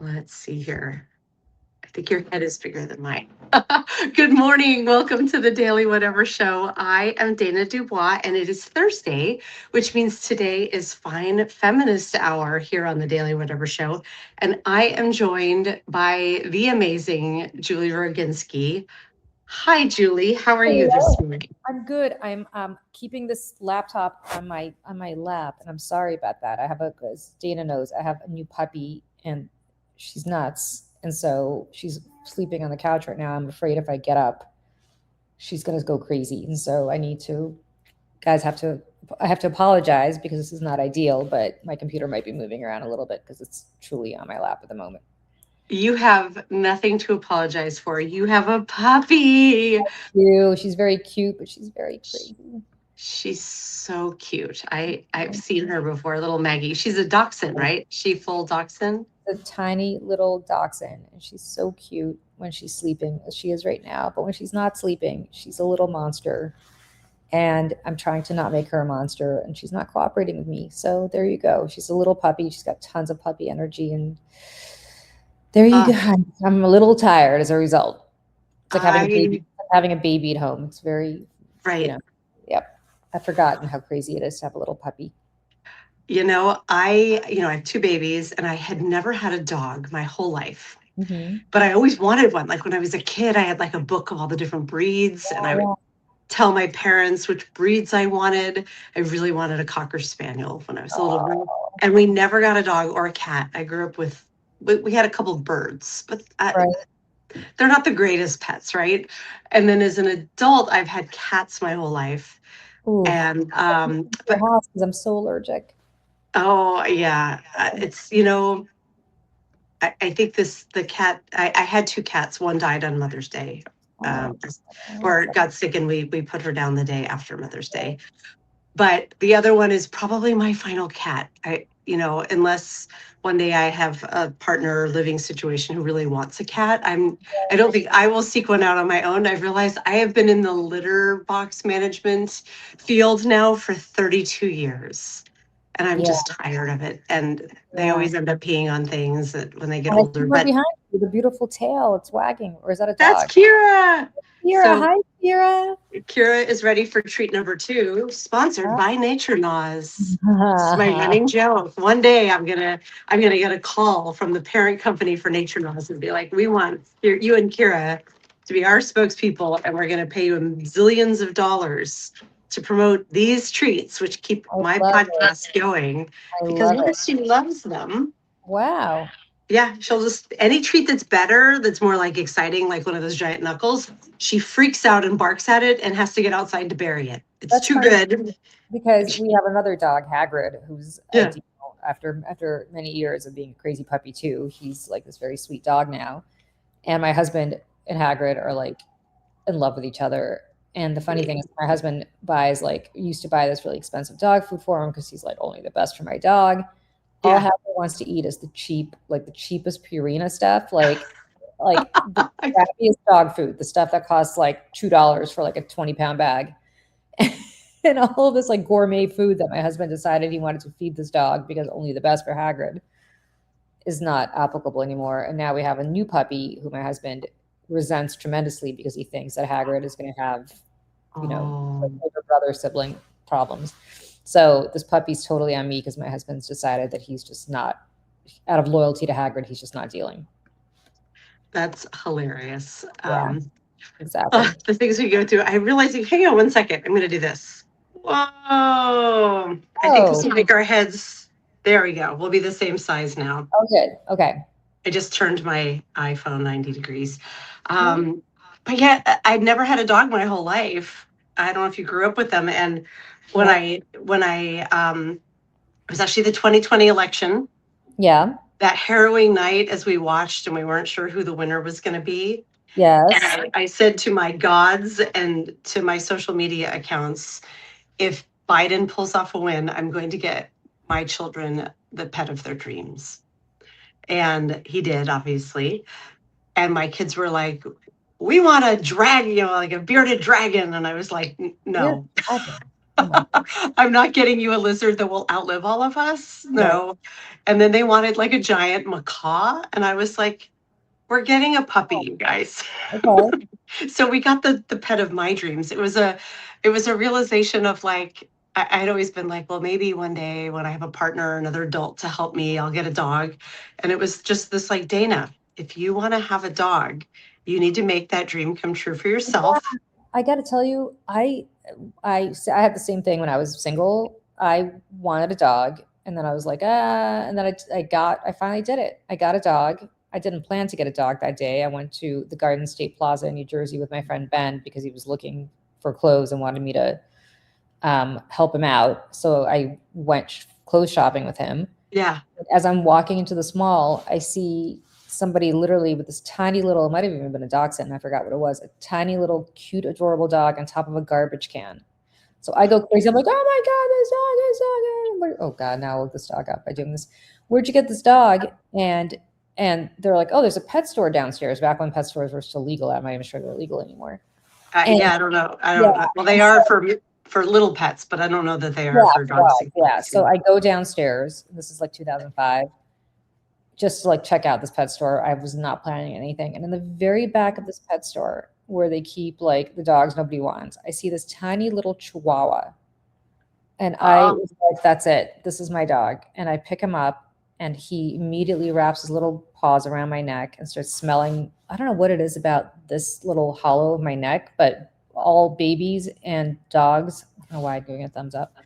Let's see here. I think your head is bigger than mine. Good morning. Welcome to the Daily Whatever Show. I am Dana Dubois, and it is Thursday, which means today is Fine Feminist Hour here on the Daily Whatever Show. And I am joined by the amazing Julie Roginsky. Hi, Julie. How are you this Hello. morning? I'm good. I'm keeping this laptop on my lap, and I'm sorry about that. As Dana knows, I have a new puppy, and she's nuts, and so she's sleeping on the couch right now. I'm afraid if I get up, she's gonna go crazy, and so guys, I have to apologize because this is not ideal, but my computer might be moving around a little bit because it's truly on my lap at the moment. You have nothing to apologize for. You have a puppy. She's very cute, but she's very crazy. She's so cute. I've seen her before, little Maggie. She's a dachshund, right? She full dachshund. A tiny little dachshund, and she's so cute when she's sleeping, as she is right now. But when she's not sleeping, she's a little monster. And I'm trying to not make her a monster, and she's not cooperating with me. So there you go. She's a little puppy. She's got tons of puppy energy, and there you Uh, go. I'm a little tired as a result. It's like I having a baby at home. It's very, you right. know, yep. I've forgotten how crazy it is to have a little puppy. I have two babies, and I had never had a dog my whole life. Mm-hmm. But I always wanted one. Like when I was a kid, I had like a book of all the different breeds, and I would Yeah. tell my parents which breeds I wanted. I really wanted a Cocker Spaniel when I was a little girl, Oh, and we never got a dog or a cat. I grew up with, we had a couple of birds, but right. they're not the greatest pets, right? And then as an adult, I've had cats my whole life, Ooh. and Your but house, because I'm so allergic. oh yeah, it's I think the cat I had two cats. One died on Mother's Day, Oh, um, oh, or got sick, and we put her down the day after Mother's Day. But the other one is probably my final cat. Unless one day I have a partner or living situation who really wants a cat, I don't think I will seek one out on my own. I've realized I have been in the litter box management field now for 32 years. And I'm yeah, just tired of it. And they yeah. always end up peeing on things that when they get And I see older. one But behind you, the beautiful tail. It's wagging. Or is that a that's dog? Kira. Kira, So hi, Kira. Kira is ready for treat number two, sponsored Ah. by Nature Laws. It's my running joke. One day I'm gonna get a call from the parent company for Nature Laws and be like, we want you and Kira to be our spokespeople, and we're gonna pay you zillions of dollars to promote these treats, which keep I my love it. podcast going I because love it. she loves them. Wow. Yeah, she'll just any treat that's better, that's more like exciting, like one of those giant knuckles. She freaks out and barks at it and has to get outside to bury it. It's That's too funny good. because we have another dog, Hagrid, who's Yeah. after many years of being a crazy puppy too. He's like this very sweet dog now. And my husband and Hagrid are like in love with each other. And the funny thing is, my husband used to buy this really expensive dog food for him because he's like only the best for my dog. All Yeah. Hagrid wants to eat is the cheapest Purina stuff, like the crappiest dog food, the stuff that costs like $2 for like a 20-pound bag. And all of this like gourmet food that my husband decided he wanted to feed this dog because only the best for Hagrid is not applicable anymore. And now we have a new puppy who my husband resents tremendously because he thinks that Hagrid is going to have, like Oh, older brother sibling problems. So this puppy's totally on me because my husband's decided that he's just not, out of loyalty to Hagrid, he's just not dealing. that's hilarious. Yeah, exactly. The things we go through. I'm realizing, hang on one second. I'm gonna do this. Whoa. I think this Oh, will make our heads. There we go. We'll be the same size now. oh, good. Okay. I just turned my iPhone 90 degrees. Um, but yeah, I'd never had a dog my whole life. I don't know if you grew up with them. And when Yeah. I it was actually the 2020 election, Yeah. that harrowing night as we watched and we weren't sure who the winner was going to be. And Yes. I said to my gods and to my social media accounts, if Biden pulls off a win, I'm going to get my children the pet of their dreams. And he did, obviously. And my kids were like, we want a dragon, like a bearded dragon. And I was like, You're no, dragon. I'm not getting you a lizard that will outlive all of us. No. And then they wanted like a giant macaw. And I was like, we're getting a puppy, you guys. Okay. So we got the pet of my dreams. It was a realization of like, I had always been like, well, maybe one day when I have a partner, another adult to help me, I'll get a dog. And it was just this like, Dana, if you want to have a dog, you need to make that dream come true for yourself. I got to tell you, I had the same thing when I was single. I wanted a dog, and then I was like, and then I finally did it. I got a dog. I didn't plan to get a dog that day. I went to the Garden State Plaza in New Jersey with my friend Ben because he was looking for clothes and wanted me to help him out. So I went clothes shopping with him. Yeah. As I'm walking into this mall, I see somebody literally with this tiny little, it might have even been a dachshund, I forgot what it was, a tiny little cute, adorable dog on top of a garbage can. So I go crazy. I'm like, oh my God, this dog. Oh God, now I'll look this dog up by doing this. Where'd you get this dog? And they're like, oh, there's a pet store downstairs. Back when pet stores were still legal. I'm not even sure they're legal anymore. Yeah, I don't know. Well, they are for little pets, but I don't know that they are for dogs. Yeah. So I go downstairs. This is like 2005. Just to like check out this pet store. I was not planning anything. And in the very back of this pet store where they keep like the dogs nobody wants, I see this tiny little chihuahua. And I was like, that's it. This is my dog. And I pick him up and he immediately wraps his little paws around my neck and starts smelling. I don't know what it is about this little hollow of my neck, but all babies and dogs, I don't know why I'm giving a thumbs up,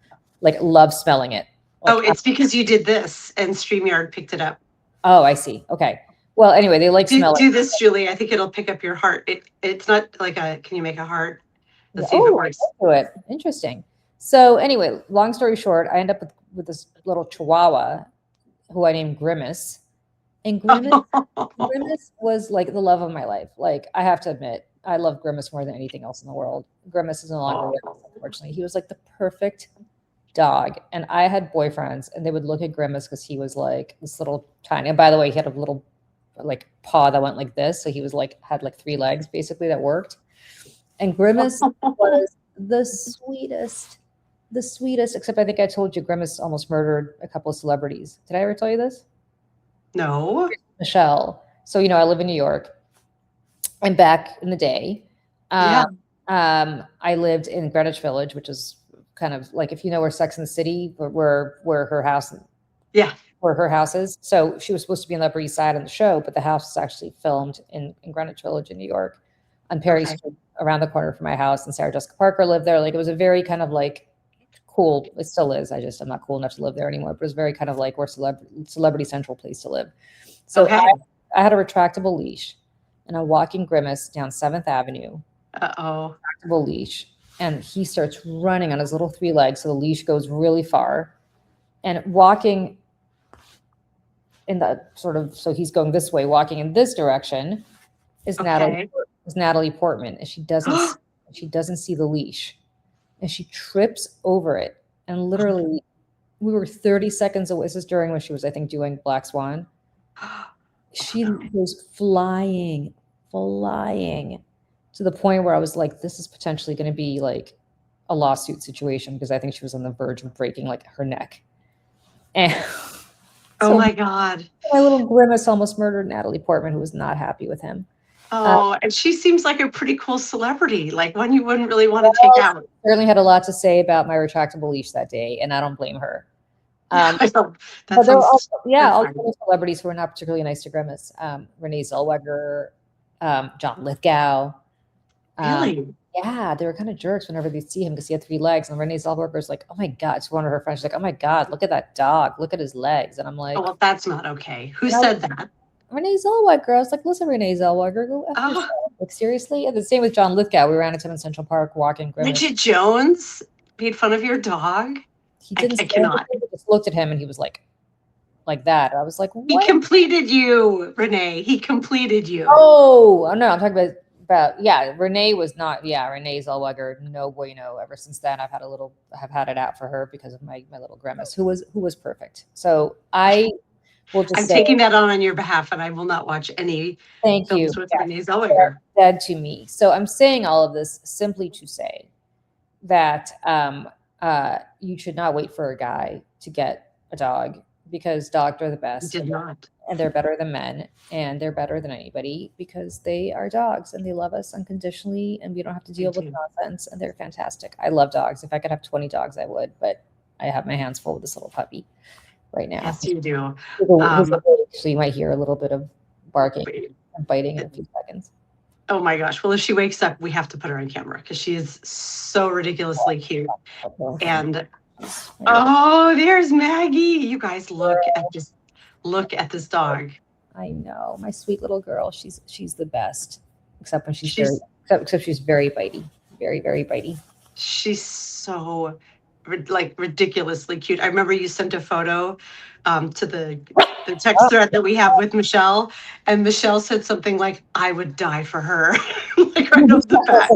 like love smelling it. Like, it's because you did this and StreamYard picked it up. Oh, I see. Okay. Well, anyway, they like smelling. Do this, Julie. I think it'll pick up your heart. It's not like can you make a heart? Let's see if it works. Do it. Interesting. So anyway, long story short, I end up with this little chihuahua who I named Grimace. And Grimace was like the love of my life. Like, I have to admit, I love Grimace more than anything else in the world. Grimace is no longer with us, unfortunately. He was like the perfect dog. And I had boyfriends and they would look at Grimace because he was like this little tiny, and by the way, he had a little like paw that went like this. So he was like, had like 3 legs basically that worked. And Grimace was the sweetest, except I think I told you Grimace almost murdered a couple of celebrities. Did I ever tell you this? No. Michelle. So, I live in New York. And back in the day, I lived in Greenwich Village, which is kind of like, if you know where Sex and the City, where her house, where her house is. So she was supposed to be on the Upper East Side in the show, but the house was actually filmed in Greenwich Village in New York, on Perry Street, around the corner from my house. And Sarah Jessica Parker lived there. Like, it was a very kind of like cool. It still is. I'm not cool enough to live there anymore. But it was very kind of like where celebrity central place to live. So I had a retractable leash, and I'm walking Grimace down 7th Avenue. Retractable leash. And he starts running on his little 3 legs. So the leash goes really far. And walking in the sort of, so he's going this way, walking in this direction is Natalie Portman. And she doesn't see the leash. And she trips over it. And literally, we were 30 seconds away. This is during when she was, I think, doing Black Swan. She was flying to the point where I was like, this is potentially going to be like a lawsuit situation, because I think she was on the verge of breaking like her neck. And oh my God. My little Grimace almost murdered Natalie Portman, who was not happy with him. And she seems like a pretty cool celebrity, like one you wouldn't really want to take out. Certainly had a lot to say about my retractable leash that day, and I don't blame her. But there were also celebrities who were not particularly nice to Grimace. Renee Zellweger, John Lithgow. Really? Yeah, they were kind of jerks whenever they see him because he had 3 legs. And Renee Zellweger's like, oh my God, it's one of her friends. She's like, oh my God, look at that dog. Look at his legs. And I'm like, oh, well, that's not okay. Who said that? Renee Zellweger. I was like, listen, Renee Zellweger, go F yourself. Like, seriously? And the same with John Lithgow. We ran into him in Central Park walking Grimace. Bridget Jones made fun of your dog? He didn't. I cannot. He just looked at him and he was like that. I was like, what? He completed you, Renee. He completed you. Oh, no, I'm talking about Renee was not. Yeah, Renee Zellweger, no bueno. Ever since then, I've had it out for her because of my little Grimace, who was perfect. So I will just. I'm taking that on your behalf, and I will not watch any films with Renee Zellweger. Dead to me. So I'm saying all of this simply to say that you should not wait for a guy to get a dog, because dogs are the You best, did not. and they're better than men, and they're better than anybody because they are dogs and they love us unconditionally, and we don't have to deal with nonsense, and they're fantastic. I love dogs. If I could have 20 dogs, I would, but I have my hands full with this little puppy right now. Yes, you do. So you might hear a little bit of barking and biting in a few seconds. Oh my gosh. Well, if she wakes up, we have to put her on camera because she is so ridiculously cute. And oh, there's Maggie. You guys look at this dog. I know, my sweet little girl. She's the best, except when except she's very bitey, very, very bitey. She's so like ridiculously cute. I remember you sent a photo to the text thread that we have with Michelle, and Michelle said something like, "I would die for her," like right off the bat.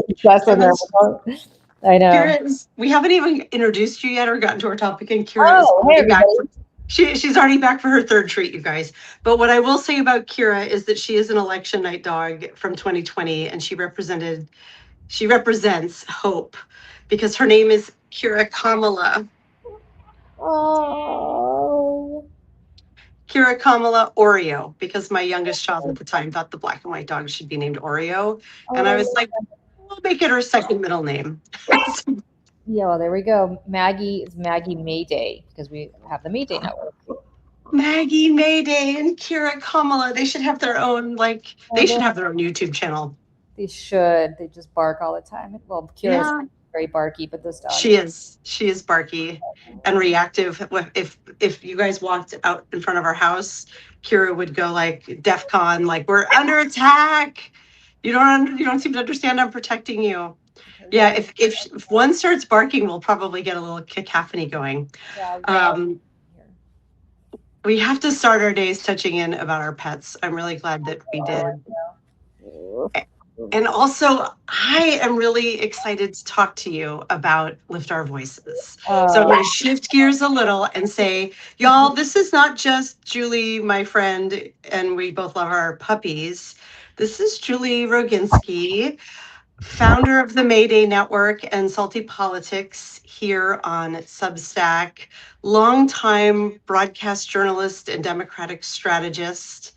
I know. Kira, we haven't even introduced you yet or gotten to our topic, and Kira is already back. She's already back for her third treat, you guys. But what I will say about Kira is that she is an election night dog from 2020, and she represents hope because her name is Kira Kamala. Oh. Kira Kamala Oreo, because my youngest child at the time thought the black and white dog should be named Oreo. And I was like, we'll make it her second middle name. Yeah, well, there we go. Maggie is Maggie Mayday, because we have the Mayday network. Maggie Mayday and Kira Kamala. They should have their own, they should have their own YouTube channel. They should. They just bark all the time. Well, Kira's very barky, but this dog. She is barky and reactive. If you guys walked out in front of our house, Kira would go like DEFCON, like we're under attack. You don't seem to understand I'm protecting you. Yeah, if one starts barking, we'll probably get a little cacophony going. We have to start our days touching in about our pets. I'm really glad that we did. And also, I am really excited to talk to you about Lift Our Voices. So I'm going to shift gears a little and say, y'all, this is not just Julie, my friend, and we both love our puppies. This is Julie Roginsky, founder of the Mayday Network and Salty Politics here on Substack, longtime broadcast journalist and Democratic strategist,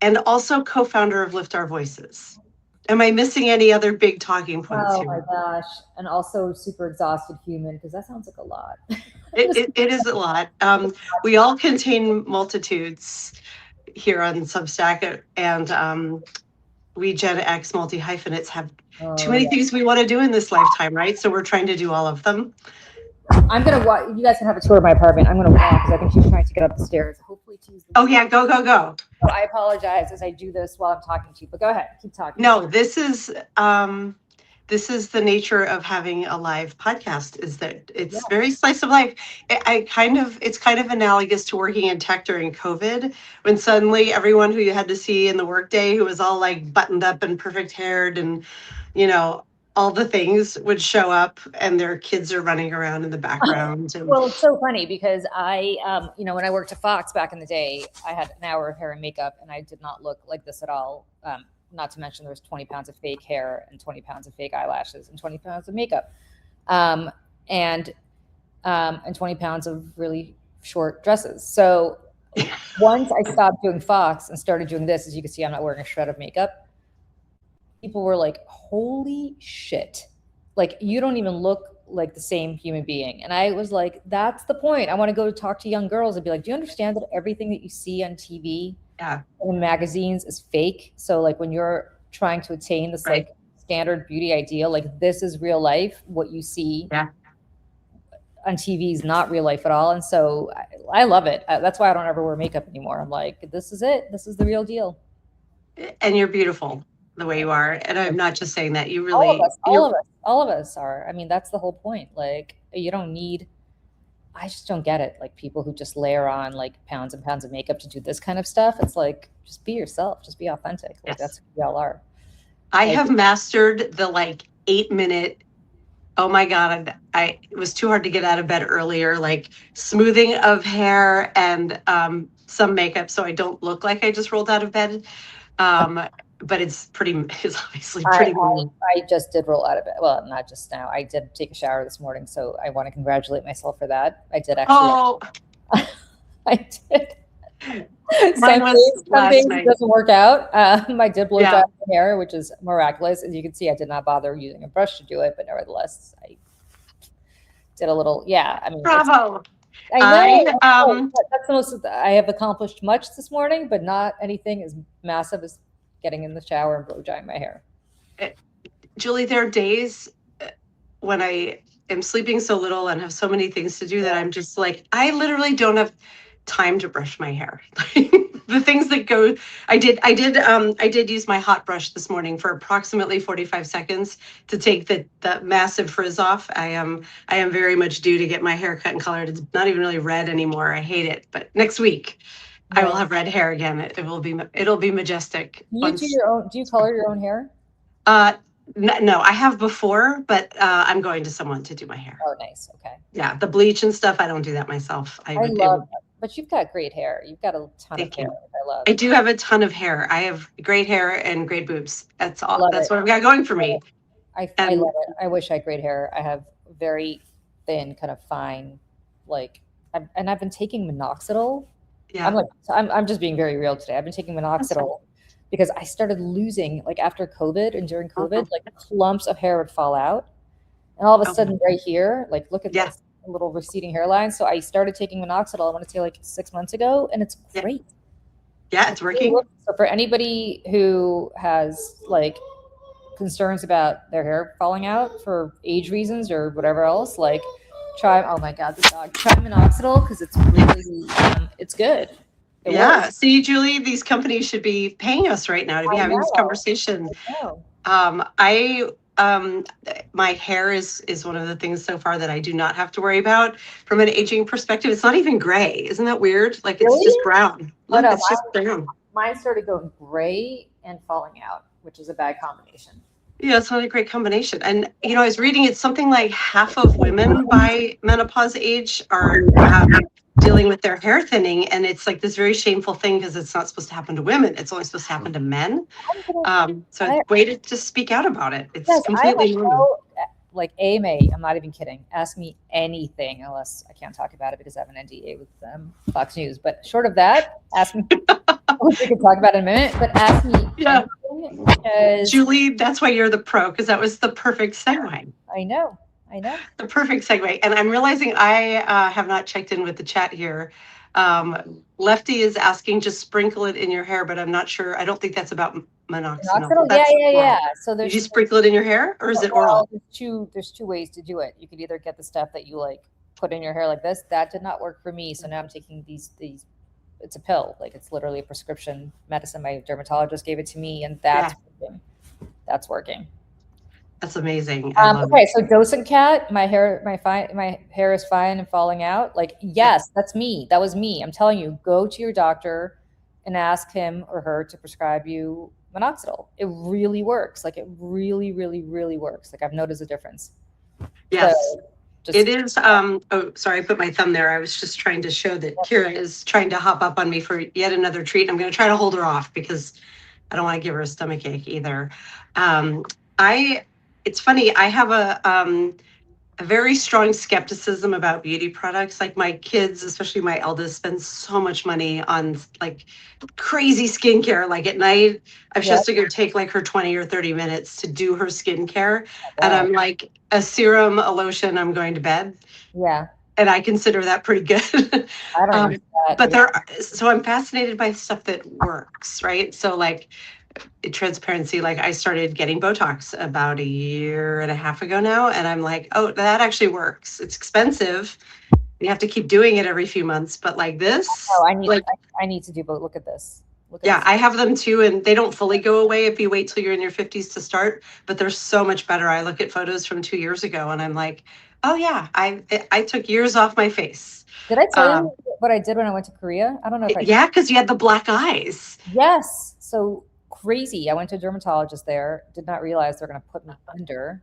and also co-founder of Lift Our Voices. Am I missing any other big talking points here? Oh my gosh. And also super exhausted human, because that sounds like a lot. It is a lot. We all contain multitudes here on Substack, and we Gen X multi-hyphenates have too many things we want to do in this lifetime, right? So we're trying to do all of them. I'm going to walk. You guys can have a tour of my apartment. I'm going to walk because I think she's trying to get up the stairs. Hopefully Tuesday. Oh yeah, go. So I apologize as I do this while I'm talking to you, but go ahead, keep talking. No, this is the nature of having a live podcast, is that it's very slice of life. It's kind of analogous to working in tech during COVID, when suddenly everyone who you had to see in the workday, who was all like buttoned up and perfect haired and, all the things, would show up and their kids are running around in the background. Well, it's so funny because I, when I worked at Fox back in the day, I had an hour of hair and makeup and I did not look like this at all. Not to mention there was 20 pounds of fake hair and 20 pounds of fake eyelashes and 20 pounds of makeup. And 20 pounds of really short dresses. So once I stopped doing Fox and started doing this, as you can see, I'm not wearing a shred of makeup. People were like, holy shit. Like, you don't even look like the same human being. And I was like, that's the point. I want to go talk to young girls and be like, do you understand that everything that you see on TV and in magazines is fake? So like when you're trying to attain this like standard beauty ideal, like this is real life. What you see on TV is not real life at all. And so I love it. That's why I don't ever wear makeup anymore. I'm like, this is it. This is the real deal. And you're beautiful the way you are. And I'm not just saying that. You really, all of us are. I mean, that's the whole point. Like, you don't need, I just don't get it. Like people who just layer on like pounds and pounds of makeup to do this kind of stuff. It's like, just be yourself, just be authentic. Like that's who we all are. I have mastered the 8-minute, oh my God, it was too hard to get out of bed earlier, like smoothing of hair and some makeup so I don't look like I just rolled out of bed. but it's obviously pretty long. I just did roll out of bed. Well, not just now. I did take a shower this morning, so I want to congratulate myself for that. I did actually. Oh, I did. mine was some days night. it doesn't work out. I did blow Yeah. dry my hair, which is miraculous. As you can see, I did not bother using a brush to do it, but nevertheless, I did a little. Yeah, I mean, Bravo. I know. That's the most I have accomplished much this morning, but not anything as massive as getting in the shower and blow drying my hair. Julie, there are days when I am sleeping so little and have so many things to do that I'm just like, I literally don't have time to brush my hair. The things that go, I did use my hot brush this morning for approximately 45 seconds to take the massive frizz off. I am very much due to get my hair cut and colored. It's not even really red anymore. I hate it, but next week I will have red hair again. It'll be majestic. Do you color your own hair? No, I have before, but I'm going to someone to do my hair. Oh, nice. Okay. Yeah, the bleach and stuff, I don't do that myself. But you've got great hair. You've got a ton of hair. I love. I do have a ton of hair. I have great hair and great boobs. That's all. That's what I've got going for me. I love it. I wish I had great hair. I have very thin, kind of fine, and I've been taking minoxidil. Yeah. I'm just being very real today. I've been taking minoxidil because I started losing, like after COVID and during COVID, like clumps of hair would fall out. And all of a sudden right here, like look at this little receding hairline. So I started taking minoxidil, I want to say like 6 months ago, and it's great. Yeah, it's working. So for anybody who has like concerns about their hair falling out for age reasons or whatever else, like try minoxidil because it's really it's good. See, Julie, these companies should be paying us right now to be having this conversation. My hair is one of the things so far that I do not have to worry about from an aging perspective. It's not even gray. Isn't that weird? Like it's just brown. Look, it's just brown. Mine started going gray and falling out, which is a bad combination. Yeah, it's not a great combination. And, I was reading it's something like half of women by menopause age are dealing with their hair thinning. And it's like this very shameful thing because it's not supposed to happen to women. It's only supposed to happen to men. So it's a way to just speak out about it. It's completely normal. Like AMA, I'm not even kidding. Ask me anything unless I can't talk about it because I have an NDA with Fox News. But short of that, ask me. We can talk about it in a minute, but ask me anything because Julie, that's why you're the pro, because that was the perfect segue. I know. The perfect segue. And I'm realizing I have not checked in with the chat here. Lefty is asking just sprinkle it in your hair, but I'm not sure. I don't think that's about minoxidil. Yeah. So did you sprinkle it in your hair or is it oral? There's two ways to do it. You could either get the stuff that you like put in your hair like this. That did not work for me. So now I'm taking these it's a pill. Like it's literally a prescription medicine. My dermatologist gave it to me and working. That's working. That's amazing. Okay, so Docent Cat, my hair is fine and falling out. Like, yes, that's me. That was me. I'm telling you, go to your doctor and ask him or her to prescribe you minoxidil. It really works. Like, it really, really, really works. Like, I've noticed a difference. Yes. It is. Sorry, I put my thumb there. I was just trying to show that Kira is trying to hop up on me for yet another treat. I'm going to try to hold her off because I don't want to give her a stomach ache either. It's funny. I have a very strong skepticism about beauty products. Like my kids, especially my eldest, spend so much money on like crazy skincare. Like at night, I've just to go take like her 20 or 30 minutes to do her skincare. And I'm like a serum, a lotion, I'm going to bed. Yeah. And I consider that pretty good. I don't know but so I'm fascinated by stuff that works, right? So like transparency, like I started getting Botox about 1.5 years ago now. And I'm like, oh, that actually works. It's expensive. You have to keep doing it every few months. But like this, I need to do, but look at this. I have them too. And they don't fully go away if you wait till you're in your 50s to start, but they're so much better. I look at photos from 2 years ago and I'm like, oh yeah, I took years off my face. Did I tell you what I did when I went to Korea? I don't know if I did. Yeah, because you had the black eyes. Yes. So crazy. I went to a dermatologist there, did not realize they're going to put me under.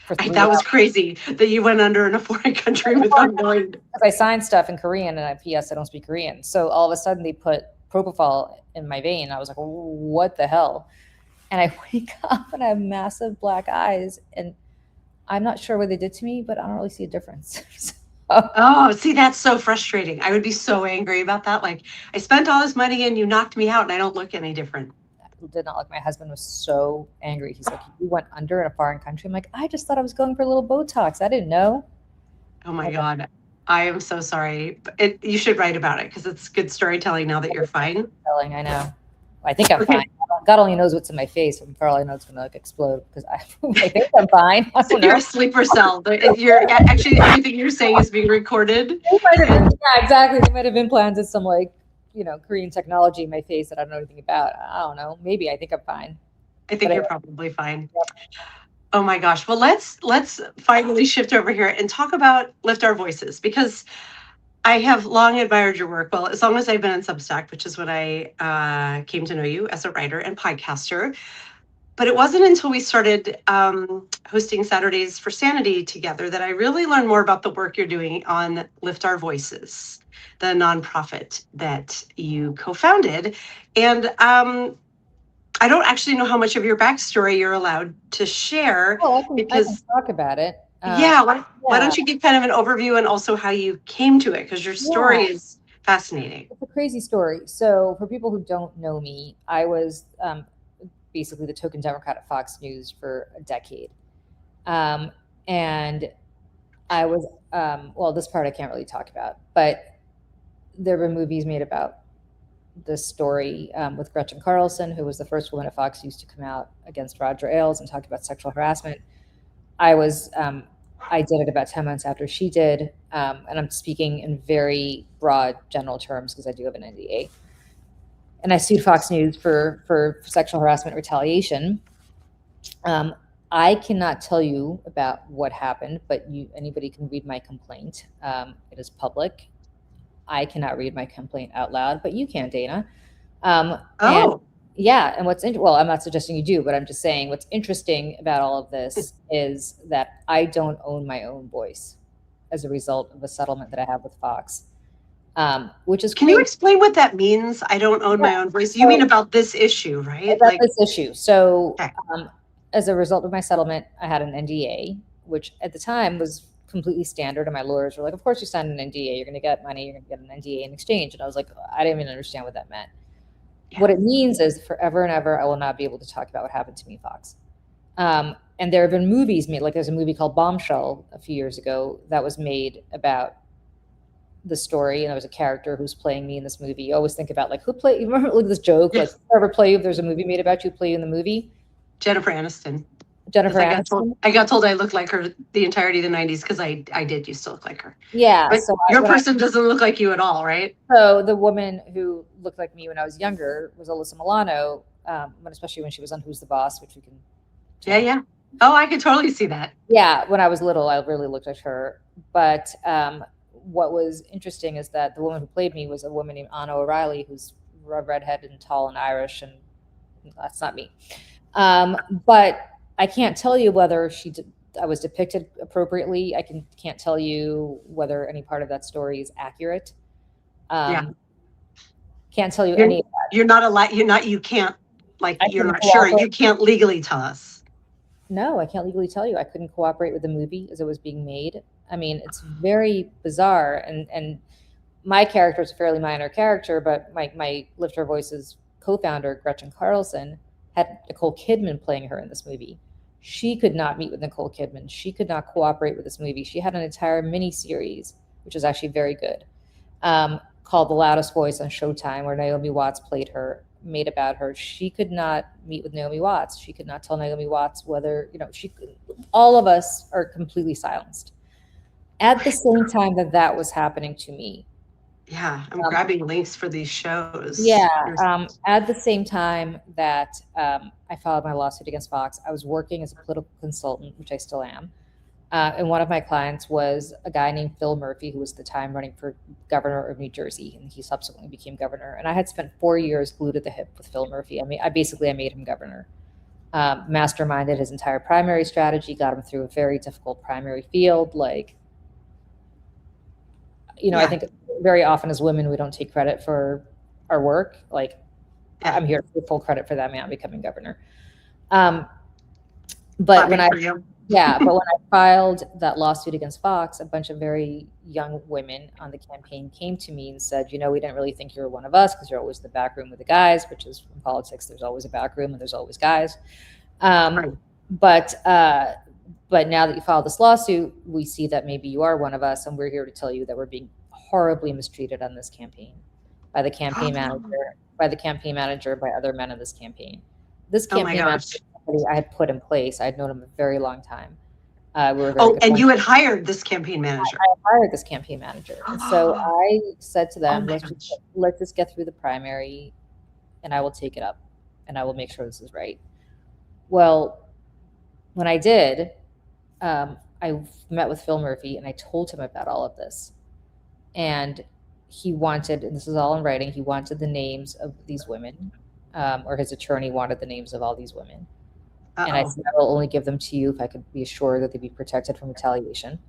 That was crazy that you went under in a foreign country without knowing. I signed stuff in Korean and P.S. I don't speak Korean. So all of a sudden they put propofol in my vein. I was like, what the hell? And I wake up and I have massive black eyes, and I'm not sure what they did to me, but I don't really see a difference. Oh, see, that's so frustrating. I would be so angry about that. Like, I spent all this money and you knocked me out and I don't look any different. Did not like. My husband was so angry. He's like, "You went under in a foreign country." I'm like, "I just thought I was going for a little Botox. I didn't know." Oh my Like, God. I am so sorry. You should write about it because it's good storytelling now that you're fine. I know. I think I'm Okay. fine. God only knows what's in my face. I'm for all I know, it's gonna like explode because I think I'm fine. I So don't you're know. a sleeper cell. You're actually everything you're saying is being recorded. They might have, yeah, exactly. They might have implanted some like Korean technology in my face that I don't know anything about. I don't know. Maybe I think I'm fine. I But think you're probably fine. Oh my gosh. Well, let's finally shift over here and talk about Lift Our Voices because I have long admired your work. Well, as long as I've been in Substack, which is when I came to know you as a writer and podcaster. But it wasn't until we started hosting Saturdays for Sanity together that I really learned more about the work you're doing on Lift Our Voices, the nonprofit that you co-founded. And I don't actually know how much of your backstory you're allowed to share oh, I can because, talk about it. yeah, why Yeah, don't you give kind of an overview and also how you came to it? Because your yeah. story is fascinating. It's a crazy story. So, for people who don't know me, I was basically the token Democrat at Fox News for a decade. Um, and I was, well, this part I can't really talk about, but there were movies made about this story with Gretchen Carlson, who was the first woman at Fox News to come out against Roger Ailes and talk about sexual harassment. I was, I did it about 10 months after she did. And I'm speaking in very broad general terms because I do have an NDA. And I sued Fox News for sexual harassment retaliation. I cannot tell you about what happened, but anybody can read my complaint. It is public. I cannot read my complaint out loud, but you can, Dana. And Oh, yeah, and well, I'm not suggesting you do, but I'm just saying what's interesting about all of this is that I don't own my own voice as a result of a settlement that I have with Fox, which is can you crazy. explain what that means? I don't own Yeah. my own voice. You mean So, about this issue, right? about Like, this issue. So, okay. as a result of my settlement, I had an NDA, which at the time was completely standard. And my lawyers were like, "Of course, you signed an NDA. You're going to get money. You're going to get an NDA in exchange." And I was like, I didn't even understand what that meant. Yeah. What it means is forever and ever, I will not be able to talk about what happened to me, Fox. And there have been movies made, like there's a movie called Bombshell a few years ago that was made about the story, and there was a character who's playing me in this movie. You always think about like who play. You remember like this joke, like Yes. whoever play you if there's a movie made about you, play you in the movie. Jennifer Aniston. Jennifer Because Aniston. I got told I looked like her the entirety of the 90s because I did used to look like her. Yeah. But So your person doesn't look like you at all, right? so the woman who looked like me when I was younger was Alyssa Milano, especially when she was on Who's the Boss, which we can. Yeah, yeah. Oh, I could totally see that. Yeah, when I was little, I really looked like her. But what was interesting is that the woman who played me was a woman named Anna O'Reilly, who's redheaded and tall and Irish, and that's not me. But I can't tell you whether I was depicted appropriately. Can't tell you whether any part of that story is accurate. Yeah. Can't tell you You're, any. you're not allowed, you can't, like, I you're couldn't not sure. cooperate. You can't legally tell us. No, I can't legally tell you. I couldn't cooperate with the movie as it was being made. I mean, it's very bizarre. And my character is a fairly minor character, but my Lift Our Voices co-founder, Gretchen Carlson, had Nicole Kidman playing her in this movie. She could not meet with Nicole Kidman. She could not cooperate with this movie. She had an entire mini series, which is actually very good, called The Loudest Voice on Showtime, where Naomi Watts played her, made about her. She could not meet with Naomi Watts. She could not tell Naomi Watts whether, all of us are completely silenced. At the same time that was happening to me. Yeah, I'm grabbing links for these shows. Yeah. At the same time that I filed my lawsuit against Fox, I was working as a political consultant, which I still am. And one of my clients was a guy named Phil Murphy, who was at the time running for governor of New Jersey, and he subsequently became governor. And I had spent 4 years glued at the hip with Phil Murphy. I mean, I made him governor. Masterminded his entire primary strategy, got him through a very difficult primary field. Like, I think very often as women, we don't take credit for our work. Like, I'm here to take full credit for that man becoming governor. But when I you. but when I filed that lawsuit against Fox, a bunch of very young women on the campaign came to me and said, we didn't really think you were one of us because you're always in the back room with the guys, which is in politics, there's always a back room and there's always guys. Right. But now that you filed this lawsuit, we see that maybe you are one of us, and we're here to tell you that we're being horribly mistreated on this campaign by the campaign manager, by other men in this campaign. This Oh my campaign gosh. manager I had put in place. I had known him a very long time. We were very Oh, good and friends. you had hired this campaign manager. I hired this campaign manager. And so I said to them, my let's just get through the primary and I will take it up and I will make sure this is right. Well, when I did, I met with Phil Murphy and I told him about all of this. And he wanted, and this is all in writing, he wanted the names of these women, or his attorney wanted the names of all these women. Uh-oh. And I said, I will only give them to you if I could be assured that they'd be protected from retaliation.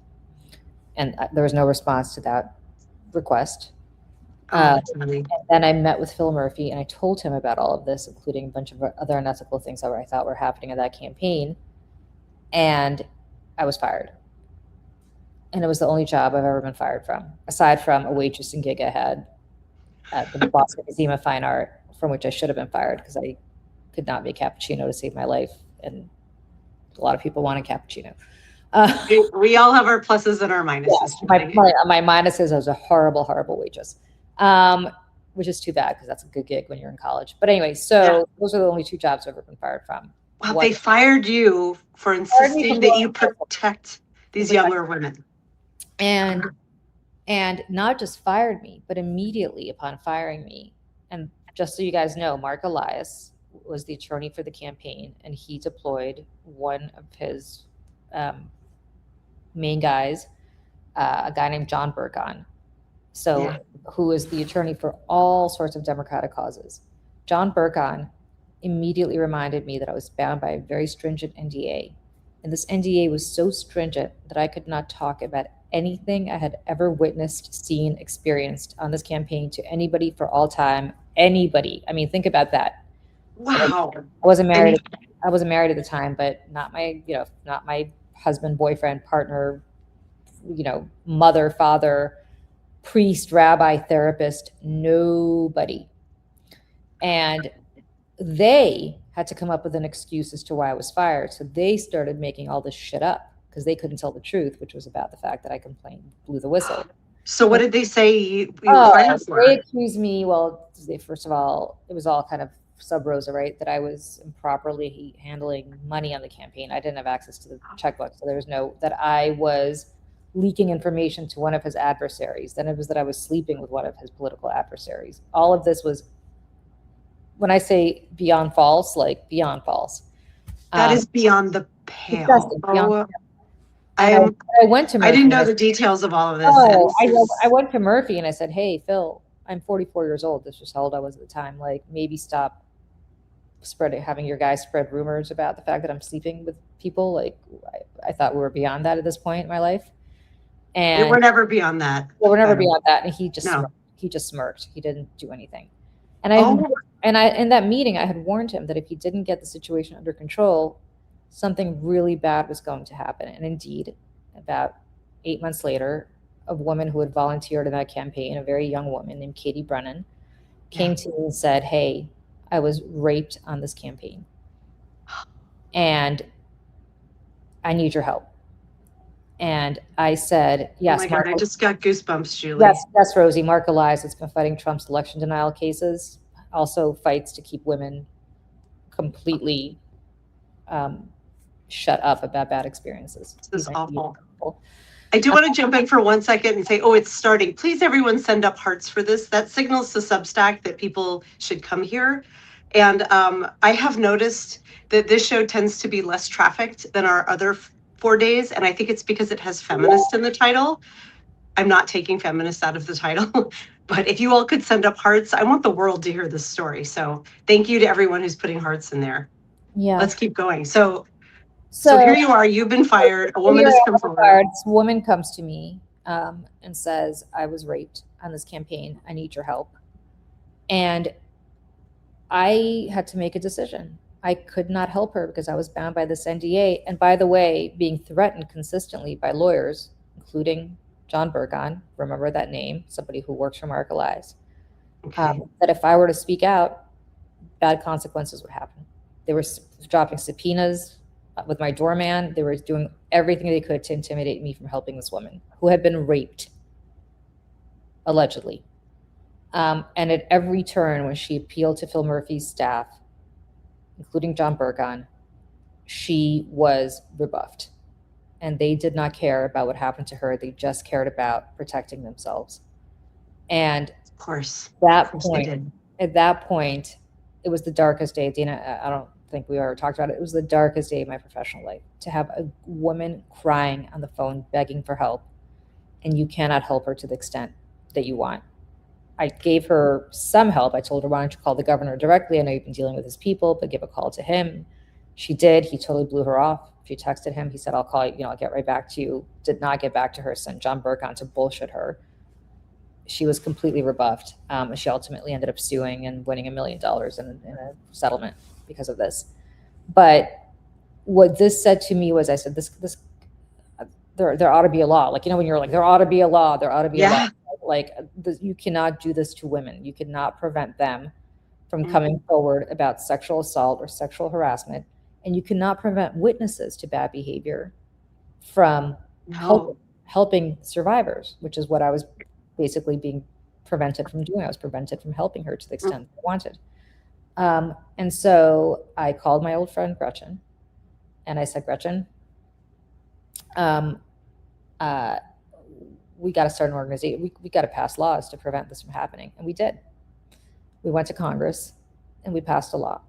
And there was no response to that request. And then I met with Phil Murphy and I told him about all of this, including a bunch of other unethical things that I thought were happening in that campaign. And I was fired. And it was the only job I've ever been fired from, aside from a waitressing gig I had at the Boston Museum of Fine Art, from which I should have been fired because I could not make cappuccino to save my life. And a lot of people want a cappuccino. We all have our pluses and our minuses. Yes, my minuses, I was a horrible, horrible waitress, which is too bad because that's a good gig when you're in college. But anyway, so those are the only two jobs I've ever been fired from. Wow, they fired you for insisting that you protect these younger women. And not just fired me, but immediately upon firing me, and just so you guys know, Mark Elias was the attorney for the campaign, and he deployed one of his main guys, a guy named John Burkon, who is the attorney for all sorts of Democratic causes. John Burkon immediately reminded me that I was bound by a very stringent NDA. And this NDA was so stringent that I could not talk about anything I had ever witnessed, seen, experienced on this campaign to anybody for all time. Anybody. I mean, think about that. Wow. I wasn't married. I wasn't married at the time, but not my husband, boyfriend, partner, mother, father, priest, rabbi, therapist, nobody. And they had to come up with an excuse as to why I was fired. So they started making all this shit up because they couldn't tell the truth, which was about the fact that I complained, blew the whistle. So what did they say you were fired for? They accused me, first of all, it was all kind of sub rosa, right? That I was improperly handling money on the campaign. I didn't have access to the checkbook. So there was that I was leaking information to one of his adversaries. Then it was that I was sleeping with one of his political adversaries. All of this was, when I say beyond false, like beyond false. That is beyond the pale. I went to Murphy. I didn't know the details of all of this. I went to Murphy and I said, hey, Phil, I'm 44 years old. This was how old I was at the time. Like, maybe stop having your guys spread rumors about the fact that I'm sleeping with people. Like, I thought we were beyond that at this point in my life. And we're never beyond that. Well, we're never beyond that. And he just smirked. He didn't do anything. And in that meeting, I had warned him that if he didn't get the situation under control, something really bad was going to happen. And indeed, about 8 months later, a woman who had volunteered in that campaign, a very young woman named Katie Brennan, came to me and said, hey, I was raped on this campaign. And I need your help. And I said, yes. Oh my God, I just got goosebumps, Julie. Yes, Rosie. Mark Elias has been fighting Trump's election denial cases, also fights to keep women completely shut up about bad experiences. This is awful. I do want to jump in for 1 second and say, it's starting. Please, everyone, send up hearts for this. That signals to Substack that people should come here. And I have noticed that this show tends to be less trafficked than our other 4 days. And I think it's because it has feminist in the title. I'm not taking feminist out of the title. But if you all could send up hearts, I want the world to hear this story. So thank you to everyone who's putting hearts in there. Yeah. Let's keep going. So here you are, you've been fired. A woman has come forward. This woman comes to me and says, I was raped on this campaign. I need your help. And I had to make a decision. I could not help her because I was bound by this NDA. And by the way, being threatened consistently by lawyers, including John Burgon, remember that name, somebody who works for Mark Elias, Okay. that if I were to speak out, bad consequences would happen. They were dropping subpoenas with my doorman. They were doing everything they could to intimidate me from helping this woman who had been raped, allegedly. And at every turn, when she appealed to Phil Murphy's staff, including John Burgon, she was rebuffed. And they did not care about what happened to her. They just cared about protecting themselves. And of course, at that point, it was the darkest day. Dana, I don't think we ever talked about it. It was the darkest day of my professional life to have a woman crying on the phone, begging for help, and you cannot help her to the extent that you want. I gave her some help. I told her, why don't you call the governor directly? I know you've been dealing with his people, but give a call to him. She did. He totally blew her off. She texted him. He said, I'll call you, I'll get right back to you. Did not get back to her. Sent John Burgon to bullshit her. She was completely rebuffed. And she ultimately ended up suing and winning $1 million in a settlement because of this. But what this said to me was, I said, there ought to be a law. Like, when you're like, there ought to be a law, there ought to be a law. Like, you cannot do this to women. You cannot prevent them from coming forward about sexual assault or sexual harassment. And you cannot prevent witnesses to bad behavior from helping survivors, which is what I was basically being prevented from doing. I was prevented from helping her to the extent I wanted. And so I called my old friend Gretchen, and I said, Gretchen, we got to start an organization. We got to pass laws to prevent this from happening. And we did. We went to Congress and we passed a law,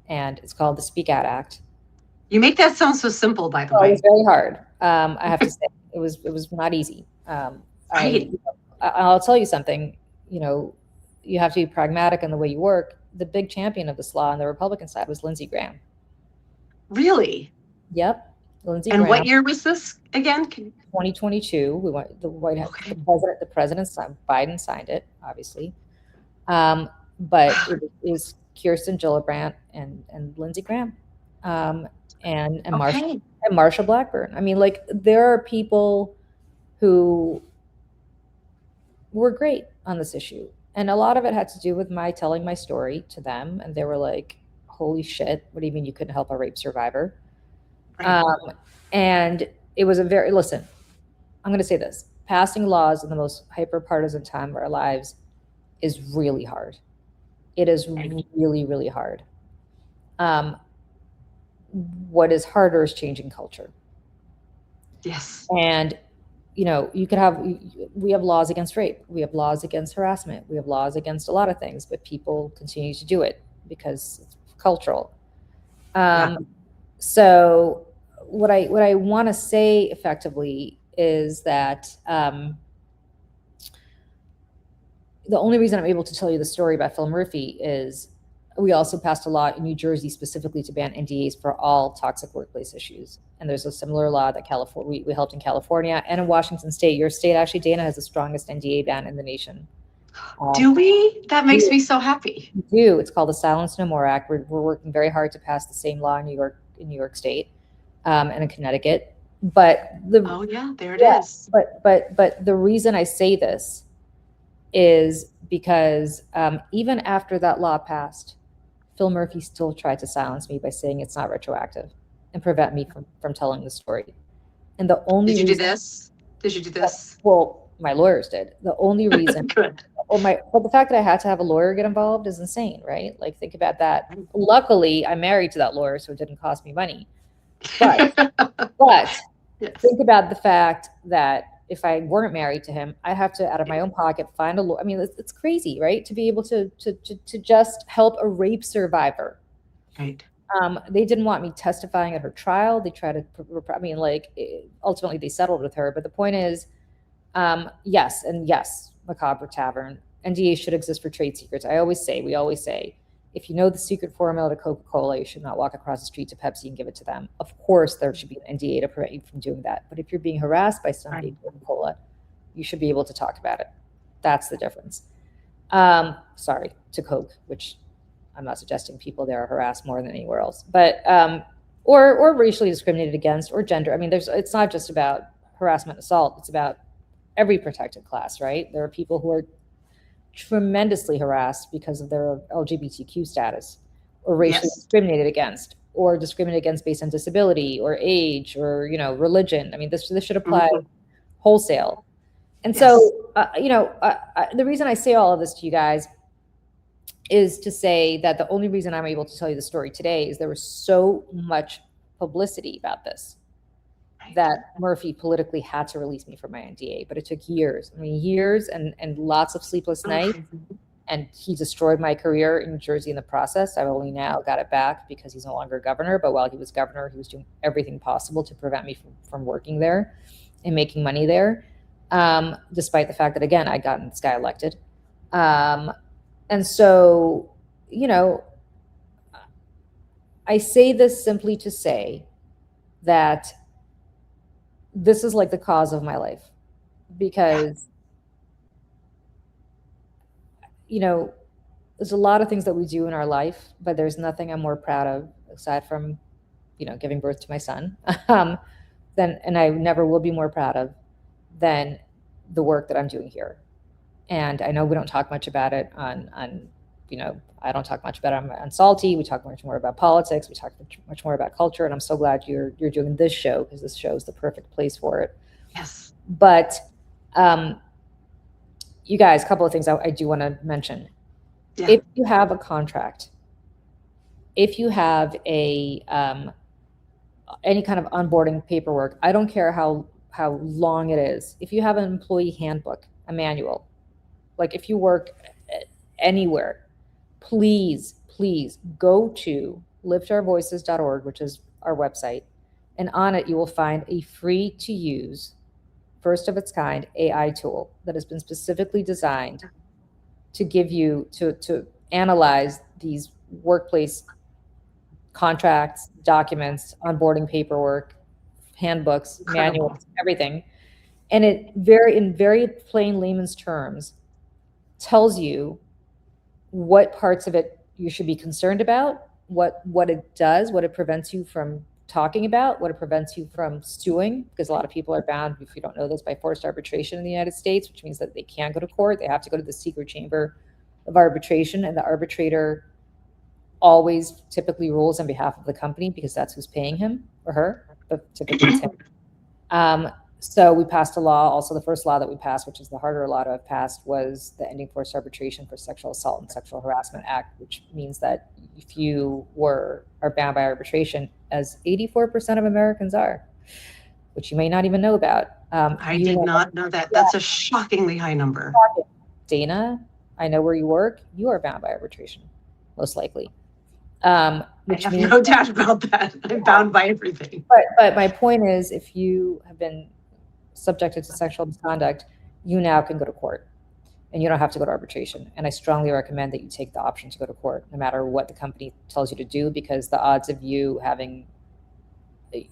and it's called the Speak Out Act. You make that sound so simple, by the way. It was very hard. I have to say, it was not easy. I'll tell you something, you have to be pragmatic in the way you work. The big champion of this law on the Republican side was Lindsey Graham. Really? Yep. Lindsey Graham. What year was this again? 2022. We went the White House. Okay. The president signed, Biden signed it, obviously. But it was Kirsten Gillibrand and Lindsey Graham, and Marsha Blackburn. I mean, like, there are people who were great on this issue, and a lot of it had to do with my telling my story to them, and they were like, "Holy shit! What do you mean you couldn't help a rape survivor?" Right. And it was I'm going to say this: passing laws in the most hyper-partisan time of our lives is really hard. It is really, really hard. What is harder is changing culture. Yes. And, we have laws against rape. We have laws against harassment. We have laws against a lot of things, but people continue to do it because it's cultural. So what I want to say effectively is that the only reason I'm able to tell you the story about Phil Murphy is we also passed a law in New Jersey specifically to ban NDAs for all toxic workplace issues. And there's a similar law that we helped in California and in Washington State. Your state, actually, Dana, has the strongest NDA ban in the nation. Do we? That makes me so happy. We do. It's called the Silence No More Act. We're working very hard to pass the same law in New York State and in Connecticut. But there it is. But the reason I say this is because even after that law passed, Phil Murphy still tried to silence me by saying it's not retroactive and prevent me from telling the story. And the only Did you do this? Well, my lawyers did. The only reason Good. But the fact that I had to have a lawyer get involved is insane, right? Like, think about that. Luckily, I'm married to that lawyer, so it didn't cost me money. But yes. Think about the fact that if I weren't married to him, I'd have to, out of my own pocket, find a lawyer. I mean, it's crazy, right? To be able to just help a rape survivor. Right. They didn't want me testifying at her trial. They tried to, ultimately they settled with her. But the point is, yes, Macabre Tavern, NDAs should exist for trade secrets. We always say, if you know the secret formula to Coca-Cola, you should not walk across the street to Pepsi and give it to them. Of course, there should be an NDA to prevent you from doing that. But if you're being harassed by somebody at Coca-Cola, you should be able to talk about it. That's the difference. Sorry to Coke, which I'm not suggesting people there are harassed more than anywhere else, but or racially discriminated against, or gender. I mean, it's not just about harassment, assault. It's about every protected class, right? There are people who are tremendously harassed because of their LGBTQ status, or racially discriminated against, or discriminated against based on disability or age or religion. I mean, this should apply wholesale. And so the reason I say all of this to you guys is to say that the only reason I'm able to tell you the story today is there was so much publicity about this that Murphy politically had to release me from my NDA, but it took years. I mean, years and lots of sleepless nights. And he destroyed my career in New Jersey in the process. I've only now got it back because he's no longer governor. But while he was governor, he was doing everything possible to prevent me from working there and making money there, despite the fact that, again, I'd gotten this guy elected. And so, I say this simply to say that this is like the cause of my life, because there's a lot of things that we do in our life, but there's nothing I'm more proud of, aside from giving birth to my son, and I never will be more proud of than the work that I'm doing here. And I know we don't talk much about it on I don't talk much about it on Salty. We talk much more about politics. We talk much more about culture. And I'm so glad you're doing this show, because this show is the perfect place for it. Yes. But you guys, a couple of things I do want to mention. Yeah. If you have a contract, if you have a any kind of onboarding paperwork, I don't care how long it is. If you have an employee handbook, a manual, like if you work anywhere, please go to liftourvoices.org, which is our website, and on it you will find a free to use, first of its kind AI tool that has been specifically designed to give you to analyze these workplace contracts, documents, onboarding paperwork, handbooks, manuals, everything. And it in very plain layman's terms tells you what parts of it you should be concerned about, what it does, what it prevents you from talking about, what it prevents you from suing, because a lot of people are bound, if you don't know this, by forced arbitration in the United States, which means that they can't go to court. They have to go to the secret chamber of arbitration, and the arbitrator always typically rules on behalf of the company, because that's who's paying him or her, but typically it's him. So we passed a law. Also, the first law that we passed, which is the harder law to have passed, was the Ending Forced Arbitration for Sexual Assault and Sexual Harassment Act, which means that if you are bound by arbitration, as 84% of Americans are, which you may not even know about. I did not know that. That's a shockingly high number. Dana, I know where you work. You are bound by arbitration, most likely. I have no doubt about that. I'm bound by everything. But my point is, if you have been subjected to sexual misconduct, you now can go to court, and you don't have to go to arbitration. And I strongly recommend that you take the option to go to court, no matter what the company tells you to do, because the odds of you having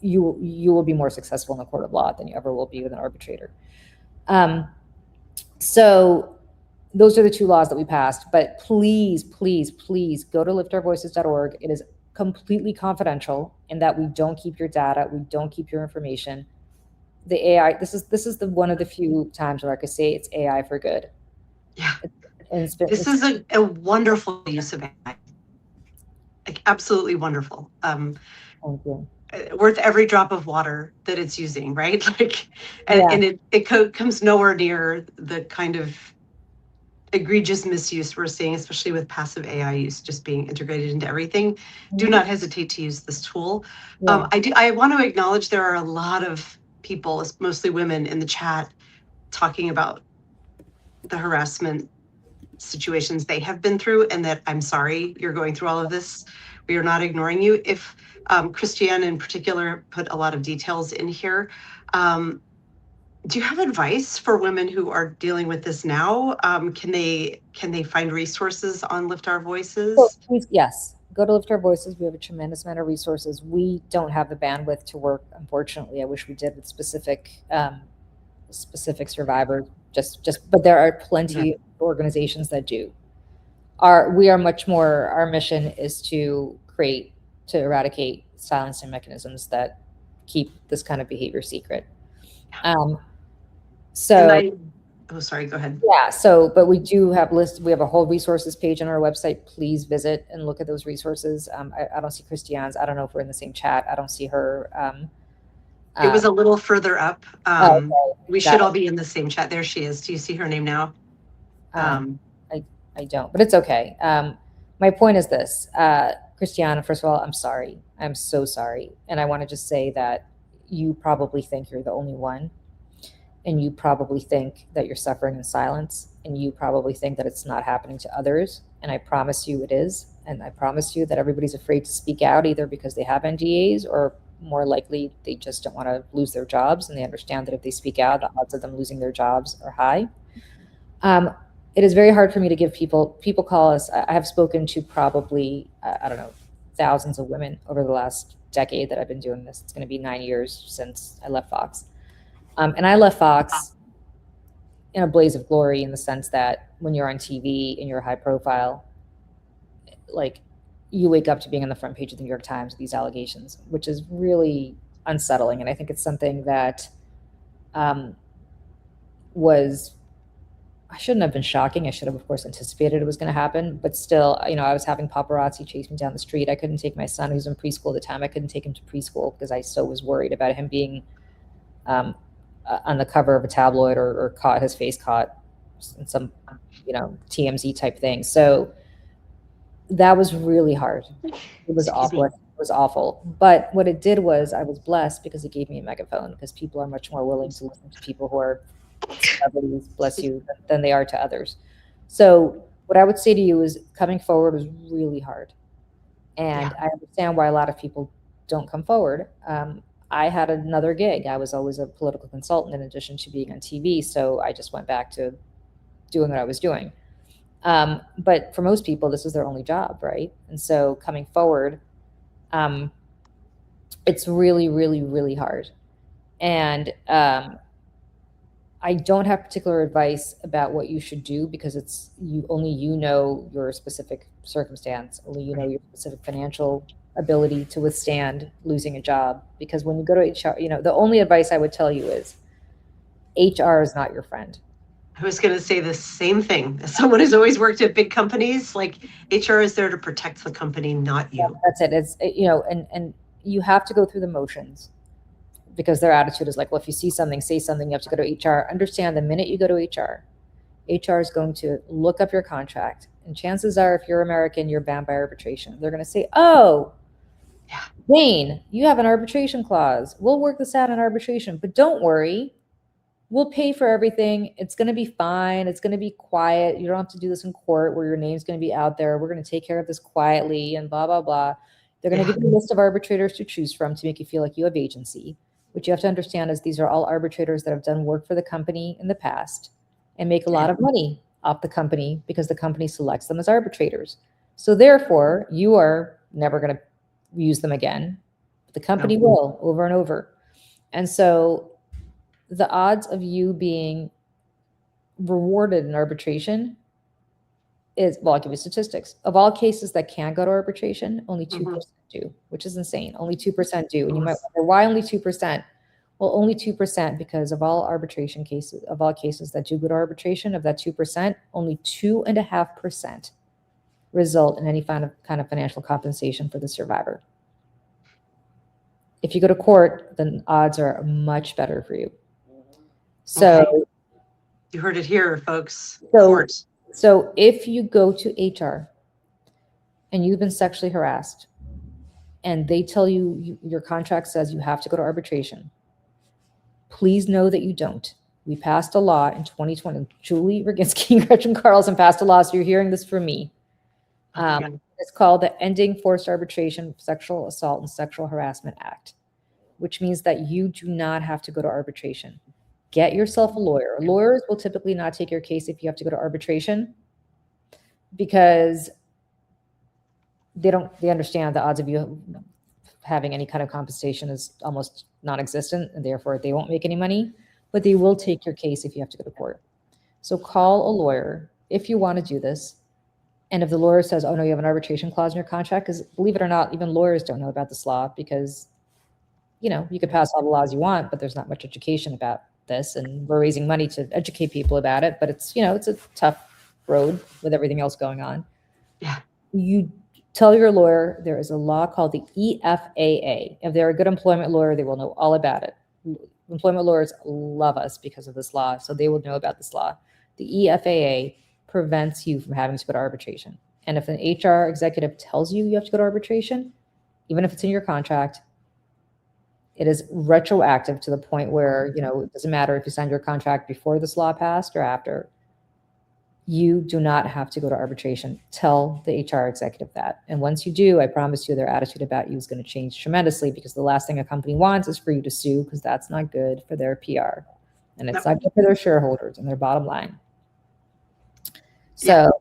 you will be more successful in the court of law than you ever will be with an arbitrator. So those are the two laws that we passed. But please go to liftourvoices.org. It is completely confidential in that we don't keep your data, we don't keep your information. The AI, this is one of the few times where I could say it's AI for good. Yeah. This is a wonderful use of AI. Like, absolutely wonderful. Thank you. Worth every drop of water that it's using, right? Like, and it comes nowhere near the kind of egregious misuse we're seeing, especially with passive AI use just being integrated into everything. Do not hesitate to use this tool. I want to acknowledge there are a lot of people, mostly women, in the chat talking about the harassment situations they have been through, and that I'm sorry you're going through all of this. We are not ignoring you. If Christiane in particular put a lot of details in here. Do you have advice for women who are dealing with this now? Can they find resources on Lift Our Voices? Yes, go to Lift Our Voices. We have a tremendous amount of resources. We don't have the bandwidth to work, unfortunately. I wish we did with specific survivors. But there are plenty of organizations that do. we are much more, our mission is to eradicate silencing mechanisms that keep this kind of behavior secret. Oh, sorry, go ahead. Yeah, but we do have we have a whole resources page on our website. Please visit and look at those resources. I don't see Christiane's. I don't know if we're in the same chat. I don't see her. It was a little further up. Okay, we should all be in the same chat. There she is. Do you see her name now? I don't, but it's okay. My point is this, Christiana, first of all, I'm sorry. I'm so sorry. And I want to just say that you probably think you're the only one. And you probably think that you're suffering in silence. And you probably think that it's not happening to others. And I promise you it is. And I promise you that everybody's afraid to speak out, either because they have NDAs or more likely they just don't want to lose their jobs. And they understand that if they speak out, the odds of them losing their jobs are high. It is very hard for me to give people call us. I have spoken to probably, I don't know, thousands of women over the last decade that I've been doing this. It's going to be 9 years since I left Fox. And I left Fox in a blaze of glory, in the sense that when you're on TV and you're high profile, like, you wake up to being on the front page of the New York Times with these allegations, which is really unsettling. And I think it's something that I shouldn't have been shocking. I should have, of course, anticipated it was going to happen. But still, I was having paparazzi chase me down the street. I couldn't take my son, who's in preschool at the time. I couldn't take him to preschool because I so was worried about him being on the cover of a tabloid or his face caught in some, TMZ type thing. So that was really hard. It was awful. It was awful. But what it did was, I was blessed because it gave me a megaphone, because people are much more willing to listen to people who are celebrities, bless you, than they are to others. So what I would say to you is, coming forward was really hard. And I understand why a lot of people don't come forward. I had another gig. I was always a political consultant in addition to being on TV. So I just went back to doing what I was doing. But for most people, this is their only job, right? And so coming forward, it's really, really, really hard. And I don't have particular advice about what you should do, because it's only you know your specific circumstance, only you know your specific financial ability to withstand losing a job. Because when you go to HR, the only advice I would tell you is, HR is not your friend. I was going to say the same thing. As someone who's always worked at big companies, like, HR is there to protect the company, not you. Yeah, that's it. It's, and you have to go through the motions, because their attitude is like, well, if you see something, say something, you have to go to HR. Understand, the minute you go to HR is going to look up your contract. And chances are, if you're American, you're bound by arbitration. They're going to say, oh, Wayne, you have an arbitration clause. We'll work this out in arbitration, but don't worry. We'll pay for everything. It's going to be fine. It's going to be quiet. You don't have to do this in court where your name's going to be out there. We're going to take care of this quietly and blah, blah, blah. They're going to give you a list of arbitrators to choose from to make you feel like you have agency. What you have to understand is, these are all arbitrators that have done work for the company in the past and make a lot of money off the company, because the company selects them as arbitrators. So therefore, you are never going to use them again. The company will, over and over. And so the odds of you being rewarded in arbitration is, well, I'll give you statistics. Of all cases that can go to arbitration, only 2% do, which is insane. Only 2% do. And you might wonder, why only 2%? Well, only 2%, because of all arbitration cases, of all cases that do go to arbitration, of that 2%, only 2.5% result in any kind of financial compensation for the survivor. If you go to court, then odds are much better for you. So you heard it here, folks. So if you go to HR and you've been sexually harassed, and they tell you your contract says you have to go to arbitration, please know that you don't. We passed a law in 2020. Julie Roginsky and Gretchen Carlson passed a law, so you're hearing this from me. It's called the Ending Forced Arbitration, Sexual Assault, and Sexual Harassment Act, which means that you do not have to go to arbitration. Get yourself a lawyer. Lawyers will typically not take your case if you have to go to arbitration, because they understand the odds of you having any kind of compensation is almost non-existent, and therefore they won't make any money, but they will take your case if you have to go to court. So call a lawyer if you want to do this. And if the lawyer says, oh no, you have an arbitration clause in your contract, because believe it or not, even lawyers don't know about this law because, you know, you could pass all the laws you want, but there's not much education about this. And we're raising money to educate people about it, but it's, you know, it's a tough road with everything else going on. Yeah. You tell your lawyer there is a law called the EFAA. If they're a good employment lawyer, they will know all about it. Employment lawyers love us because of this law, so they will know about this law. The EFAA prevents you from having to go to arbitration. And if an HR executive tells you you have to go to arbitration, even if it's in your contract, it is retroactive to the point where, you know, it doesn't matter if you signed your contract before this law passed or after. You do not have to go to arbitration. Tell the HR executive that. And once you do, I promise you their attitude about you is going to change tremendously, because the last thing a company wants is for you to sue, because that's not good for their PR. And it's not good for their shareholders and their bottom line. So,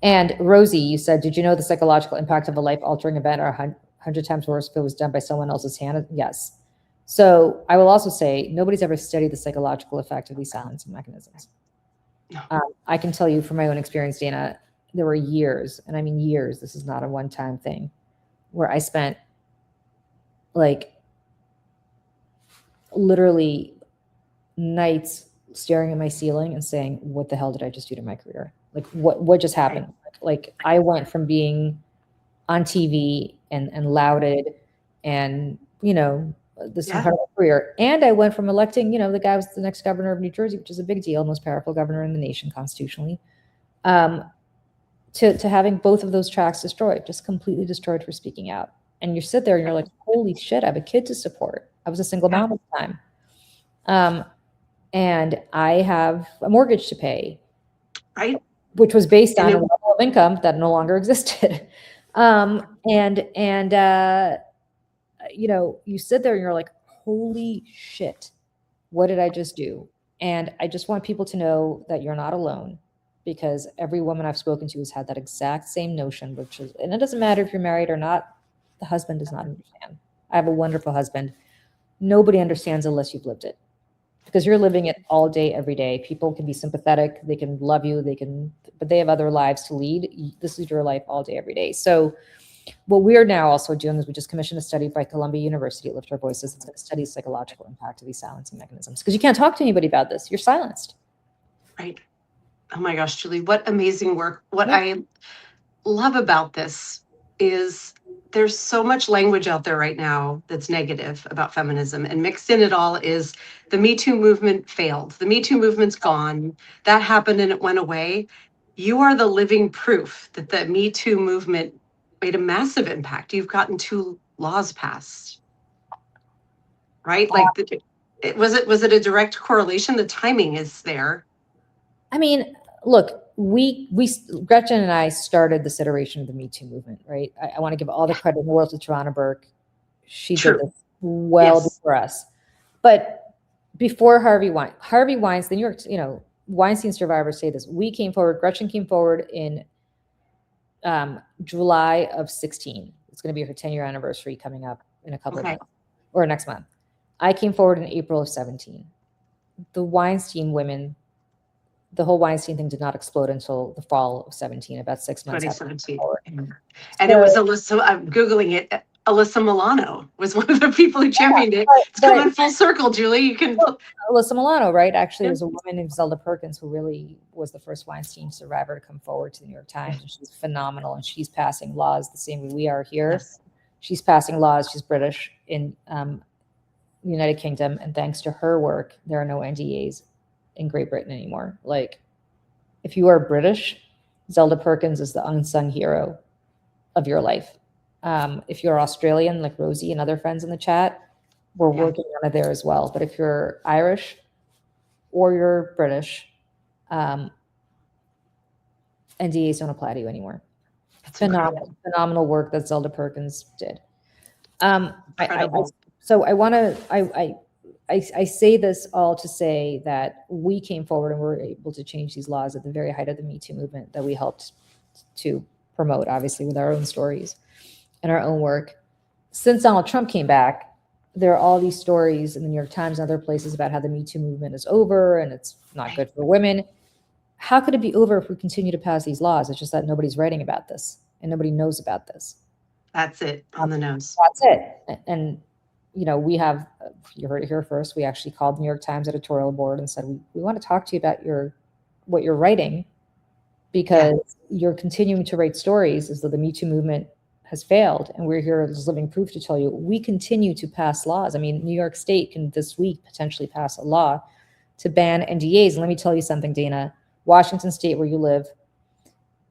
and Rosie, you said, did you know the psychological impact of a life-altering event are 100 times worse if it was done by someone else's hand? Yes. So I will also say nobody's ever studied the psychological effect of these silencing mechanisms. I can tell you from my own experience, Dana, there were years, and I mean years, this is not a one-time thing, where I spent like literally nights staring at my ceiling and saying, what the hell did I just do to my career? Like what just happened? Like I went from being on TV and lauded and, you know, this incredible career. And I went from electing, you know, the guy was the next governor of New Jersey, which is a big deal, most powerful governor in the nation constitutionally, to having both of those tracks destroyed, just completely destroyed for speaking out. And you sit there and you're like, holy shit, I have a kid to support. I was a single mom at the time. And I have a mortgage to pay, right? Which was based on a level of income that no longer existed. You know, you sit there and you're like, holy shit, what did I just do? And I just want people to know that you're not alone, because every woman I've spoken to has had that exact same notion, which is, and it doesn't matter if you're married or not, the husband does not understand. I have a wonderful husband. Nobody understands unless you've lived it, because you're living it all day, every day. People can be sympathetic, they can love you, but they have other lives to lead. This is your life all day, every day. So what we're now also doing is we just commissioned a study by Columbia University at Lift Our Voices. It's going to study psychological impact of these silencing mechanisms, because you can't talk to anybody about this. You're silenced. Right. Oh my gosh, Julie, what amazing work. What I love about this is there's so much language out there right now that's negative about feminism, and mixed in it all is the Me Too movement failed. The Me Too movement's gone. That happened and it went away. You are the living proof that the Me Too movement made a massive impact. You've gotten 2 laws passed, right? Like, was it a direct correlation? The timing is there. I mean, look, Gretchen and I started this iteration of the Me Too movement, right? I want to give all the credit in the world to Tarana Burke. She did this well before us. But before Harvey Weinstein, New York, you know, Weinstein survivors say this. We came forward, Gretchen came forward in July of 16. It's going to be her 10-year anniversary coming up in a couple of months, or next month. I came forward in April of 17. The Weinstein women, the whole Weinstein thing did not explode until the fall of 17, about 6 months 2017. And it was Alyssa, I'm Googling it, Alyssa Milano was one of the people who championed it. It's coming full circle, Julie. You can. Alyssa Milano, right? Actually, there's a woman named Zelda Perkins who really was the first Weinstein survivor to come forward to the New York Times. And she's phenomenal. And she's passing laws the same way we are here. Yes. She's passing laws. She's British in the United Kingdom. And thanks to her work, there are no NDAs in Great Britain anymore. Like, if you are British, Zelda Perkins is the unsung hero of your life. If you're Australian, like Rosie and other friends in the chat, we're working on it there as well. But if you're Irish or you're British, NDAs don't apply to you anymore. Phenomenal work that Zelda Perkins did. I say this all to say that we came forward and were able to change these laws at the very height of the Me Too movement that we helped to promote, obviously, with our own stories and our own work. Since Donald Trump came back, there are all these stories in the New York Times and other places about how the Me Too movement is over and it's not good for women. how could it be over if we continue to pass these laws? It's just that nobody's writing about this and nobody knows about this. That's it, on the nose. That's it. And, you know, we have, you heard it here first, we actually called the New York Times editorial board and said, we want to talk to you about what you're writing, because you're continuing to write stories as though the Me Too movement has failed. And we're here as living proof to tell you, we continue to pass laws. I mean, New York State can this week potentially pass a law to ban NDAs. And let me tell you something, Dana, Washington State, where you live,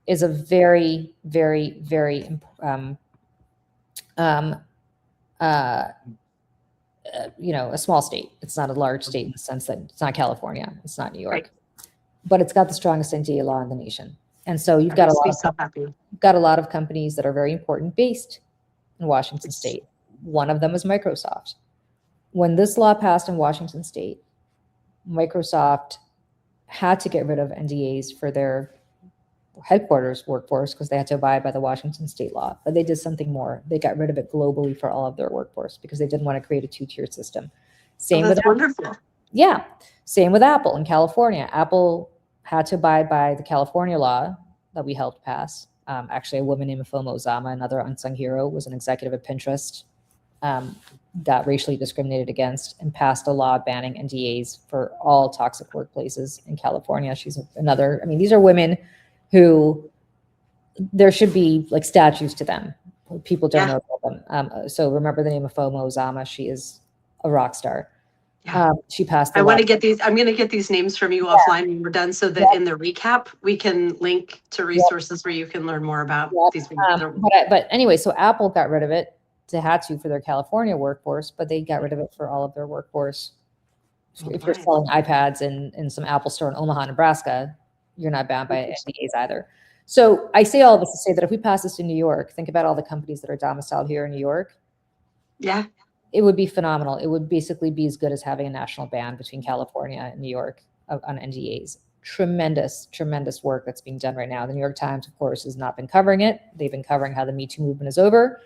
is a very, very, very you know, a small state. It's not a large state in the sense that it's not California, it's not New York, Right. but it's got the strongest NDA law in the nation. And so you've got a lot of companies that are very important based in Washington State. One of them is Microsoft. When this law passed in Washington State, Microsoft had to get rid of NDAs for their headquarters workforce because they had to abide by the Washington State law. But they did something more. They got rid of it globally for all of their workforce because they didn't want to create a two-tier system. Same with wonderful. Yeah. Same with Apple in California. Apple had to abide by the California law that we helped pass. Actually, a woman named Mofomo Uzama, another unsung hero, was an executive at Pinterest, got racially discriminated against and passed a law banning NDAs for all toxic workplaces in California. She's another, I mean, these are women who there should be like statues to them. People don't know about them. So remember the name of Mofomo Uzama. She is a rock star. She passed. I'm going to get these names from you offline when we're done, so that in the recap we can link to resources where you can learn more about these. But anyway, so Apple got rid of it. They had to for their California workforce, but they got rid of it for all of their workforce. If you're selling iPads in some Apple store in Omaha, Nebraska, you're not bound by NDAs either. So I say all this to say that if we pass this in New York, think about all the companies that are domiciled here in New York. Yeah. It would be phenomenal. It would basically be as good as having a national ban between California and New York on NDAs. Tremendous, tremendous work that's being done right now. The New York Times, of course, has not been covering it. They've been covering how the Me Too movement is over.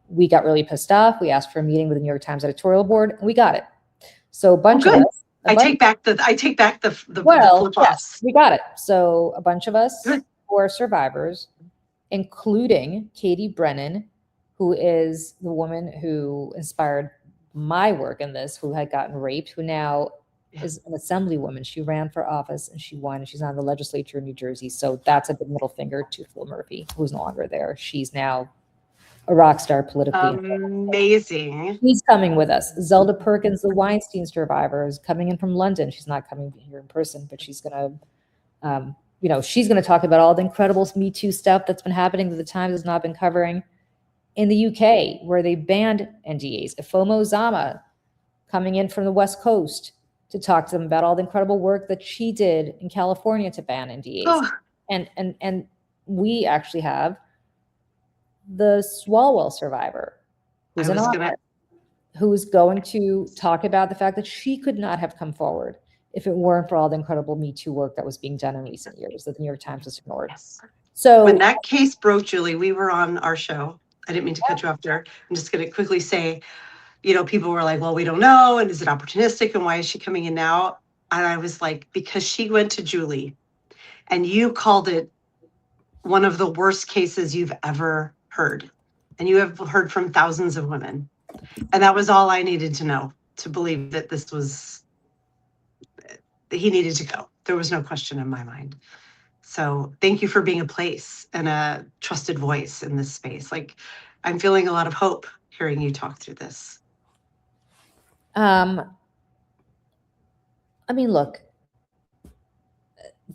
We got really pissed off. We asked for a meeting with the New York Times editorial board, and we got it. So a bunch of us. I take back the flip-flops. We got it. So a bunch of us who are survivors, including Katie Brennan, who is the woman who inspired my work in this, who had gotten raped, who now is an assemblywoman. She ran for office and she won. She's on the legislature in New Jersey. So that's a big middle finger to Phil Murphy, who's no longer there. She's now a rock star politically. Amazing. She's coming with us. Zelda Perkins, the Weinstein survivor, is coming in from London. She's not coming here in person, but she's going to, she's going to talk about all the incredible Me Too stuff that's been happening that the Times has not been covering. In the UK, where they banned NDAs, Mofomo Uzama coming in from the West Coast to talk to them about all the incredible work that she did in California to ban NDAs. Oh. And we actually have the Swalwell survivor, who's an author, who's going to talk about the fact that she could not have come forward if it weren't for all the incredible Me Too work that was being done in recent years that the New York Times has ignored. Yes. So when that case broke, Julie, we were on our show. I didn't mean to cut you off there. I'm just going to quickly say, people were like, well, we don't know. And is it opportunistic? And why is she coming in now? And I was like, because she went to Julie and you called it one of the worst cases you've ever heard. And you have heard from thousands of women. And that was all I needed to know to believe that he needed to go. There was no question in my mind. So thank you for being a place and a trusted voice in this space. Like, I'm feeling a lot of hope hearing you talk through this. I mean, look,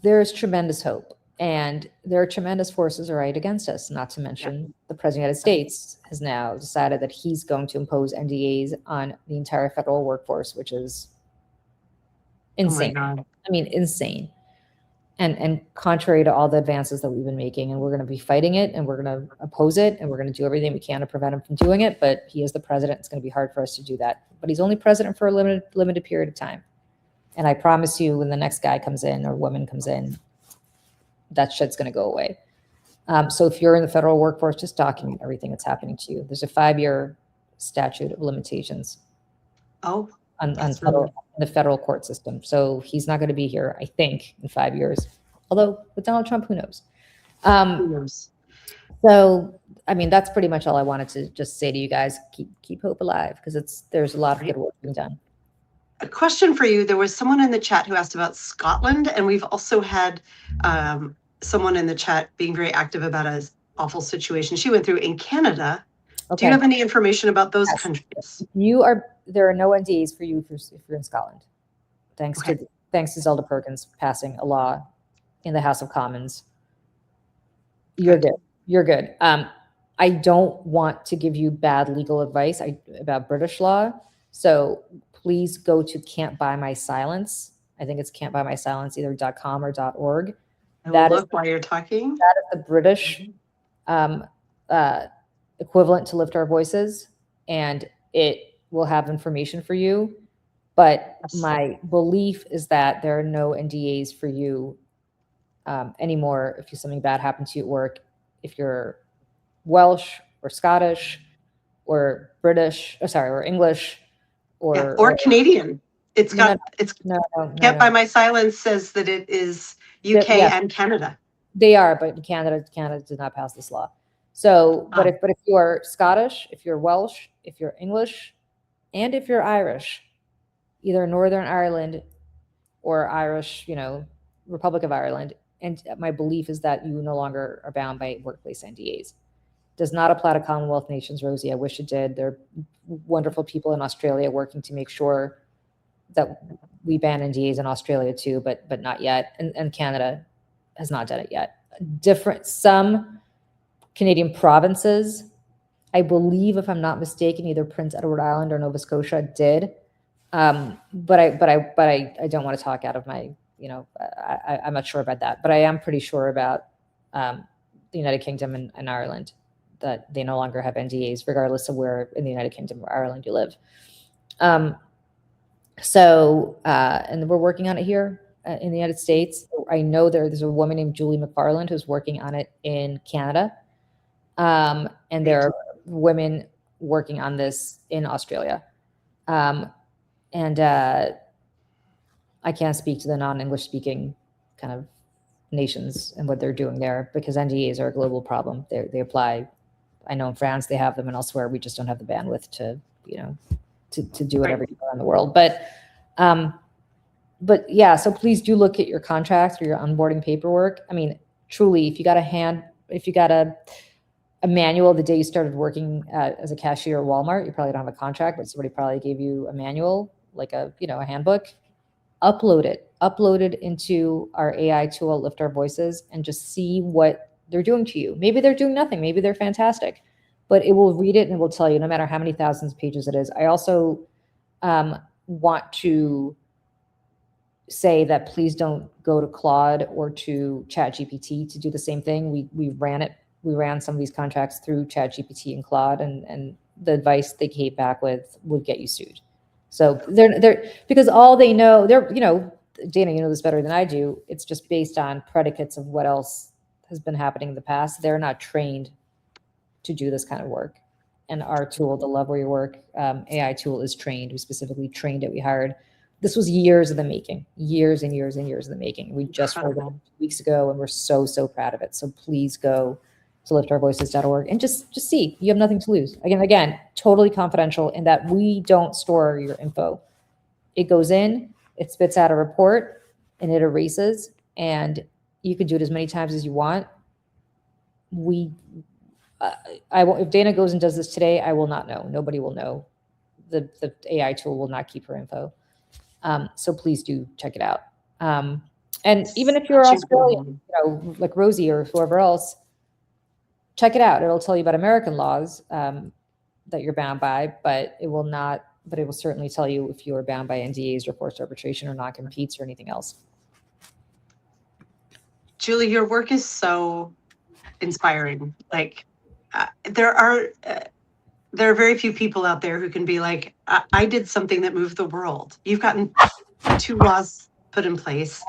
there's tremendous hope, and there are tremendous forces right against us, not to mention the President of the United States has now decided that he's going to impose NDAs on the entire federal workforce, which is insane. Oh my God. I mean, insane. And contrary to all the advances that we've been making, and we're going to be fighting it, and we're going to oppose it, and we're going to do everything we can to prevent him from doing it. But he is the president. It's going to be hard for us to do that. But he's only president for a limited period of time. And I promise you, when the next guy comes in or woman comes in, that shit's going to go away. So if you're in the federal workforce, just document everything that's happening to you. There's a 5-year statute of limitations. Oh. On the federal court system. So he's not going to be here, I think, in 5 years. Although with Donald Trump, who knows? Who knows? So, I mean, that's pretty much all I wanted to just say to you guys. Keep hope alive, because there's a lot of good work being done. A question for you. There was someone in the chat who asked about Scotland, and we've also had someone in the chat being very active about an awful situation she went through in Canada. Okay. Do you have any information about those countries? There are no NDAs for you if you're in Scotland, thanks to Zelda Perkins passing a law in the House of Commons. You're good. You're good. I don't want to give you bad legal advice about British law, so please go to Can't Buy My Silence. I think it's Can't Buy My Silence, either .com or .org. That will look while you're talking. That is the British equivalent to Lift Our Voices, and it will have information for you. But my belief is that there are no NDAs for you anymore if something bad happens to you at work. If you're Welsh or Scottish or British, or English or Canadian. It's got Can't Buy My Silence says that it is UK and Canada. They are, but Canada did not pass this law. So, but if you're Scottish, if you're Welsh, if you're English, and if you're Irish, either Northern Ireland or Irish, Republic of Ireland, and my belief is that you no longer are bound by workplace NDAs. Does not apply to Commonwealth nations, Rosie. I wish it did. There are wonderful people in Australia working to make sure that we ban NDAs in Australia too, but not yet. And Canada has not done it yet. Some Canadian provinces, I believe, if I'm not mistaken, either Prince Edward Island or Nova Scotia did. But I don't want to talk out of my, I'm not sure about that, but I am pretty sure about the United Kingdom and Ireland, that they no longer have NDAs, regardless of where in the United Kingdom or Ireland you live. And we're working on it here in the United States. I know there's a woman named Julie McFarland who's working on it in Canada. And there are women working on this in Australia. And I can't speak to the non-English speaking kind of nations and what they're doing there, because NDAs are a global problem. They apply. I know in France they have them, and elsewhere we just don't have the bandwidth to do it everywhere around the world. But yeah, so please do look at your contracts or your onboarding paperwork. I mean, truly, if you got a manual the day you started working as a cashier at Walmart, you probably don't have a contract, but somebody probably gave you a manual, like a handbook. Upload it into our AI tool, Lift Our Voices, and just see what they're doing to you. Maybe they're doing nothing. Maybe they're fantastic, but it will read it and it will tell you, no matter how many thousands of pages it is. I also want to say that please don't go to Claude or to ChatGPT to do the same thing. We ran some of these contracts through ChatGPT and Claude, and the advice they came back with would get you sued. So they're because all they know, Dana, you know this better than I do. It's just based on predicates of what else has been happening in the past. They're not trained to do this kind of work. And our tool, the Love Where You Work AI tool, is trained. We specifically trained it. We hired. This was years in the making, years and years and years in the making. We just rolled it out 2 weeks ago, and we're so proud of it. So please go to liftourvoices.org and just see. You have nothing to lose. Again, totally confidential in that we don't store your info. It goes in, it spits out a report, and it erases, and you can do it as many times as you want. If Dana goes and does this today, I will not know. Nobody will know. The AI tool will not keep her info. So please do check it out. And even if you're Australian, like Rosie or whoever else, check it out. It'll tell you about American laws that you're bound by, but it will certainly tell you if you are bound by NDAs or forced arbitration or non-competes or anything else. Julie, your work is so inspiring. Like there are very few people out there who can be like, I did something that moved the world. You've gotten 2 laws put in place,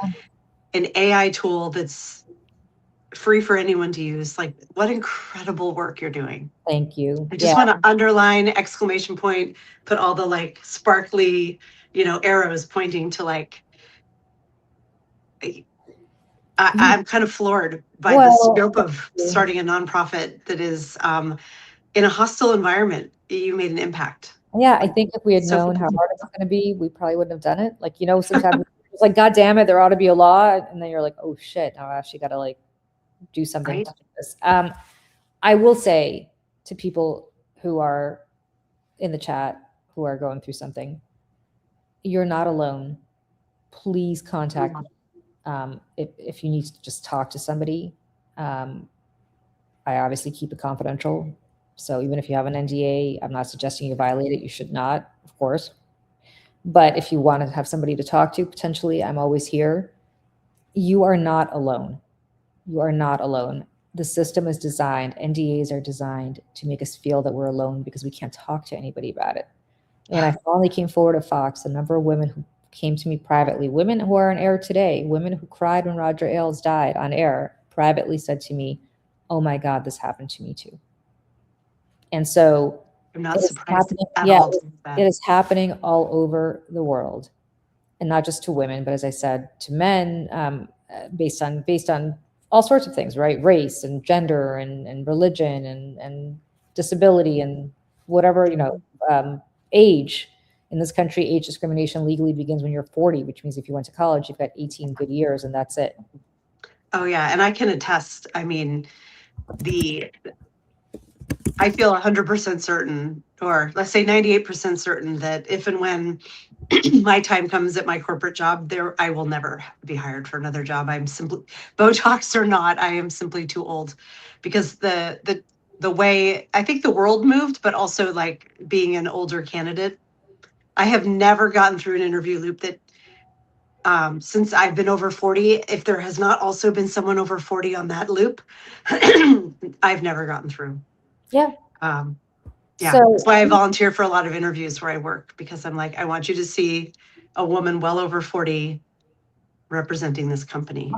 an AI tool that's free for anyone to use. Like, what incredible work you're doing. Thank you. I just want to underline, exclamation point, put all the like sparkly, arrows pointing to like, I'm kind of floored by the Well, scope of starting a nonprofit that is in a hostile environment. You made an impact. yeah, I think if we had So known how hard it was going to be, we probably wouldn't have done it. Like, sometimes it's like, God damn it, there ought to be a law. And then you're like, oh shit, now I actually got to like do something right. to do this. I will say to people who are in the chat who are going through something, you're not alone. Please contact me if you need to just talk to somebody. I obviously keep it confidential. So even if you have an NDA, I'm not suggesting you violate it. You should not, of course. But if you want to have somebody to talk to, potentially, I'm always here. You are not alone. You are not alone. The system is designed, NDAs are designed to make us feel that we're alone because we can't talk to anybody about it. And I finally came forward at Fox, a number of women who came to me privately, women who are on air today, women who cried when Roger Ailes died on air, privately said to me, oh my God, this happened to me too. And so I'm not surprised at yeah, all. it is happening all over the world. And not just to women, but as I said, to men, based on all sorts of things, right? Race and gender and religion and disability and whatever, age. In this country, age discrimination legally begins when you're 40, which means if you went to college, you've got 18 good years and that's it. Oh yeah, and I can attest. I mean, I feel 100% certain, or let's say 98% certain, that if and when my time comes at my corporate job, I will never be hired for another job. I'm simply, Botox or not, I am simply too old, because the way I think the world moved, but also like being an older candidate, I have never gotten through an interview loop that since I've been over 40, if there has not also been someone over 40 on that loop, I've never gotten through. Yeah. Yeah, So, that's why I volunteer for a lot of interviews where I work, because I'm like, I want you to see a woman well over 40 representing this company.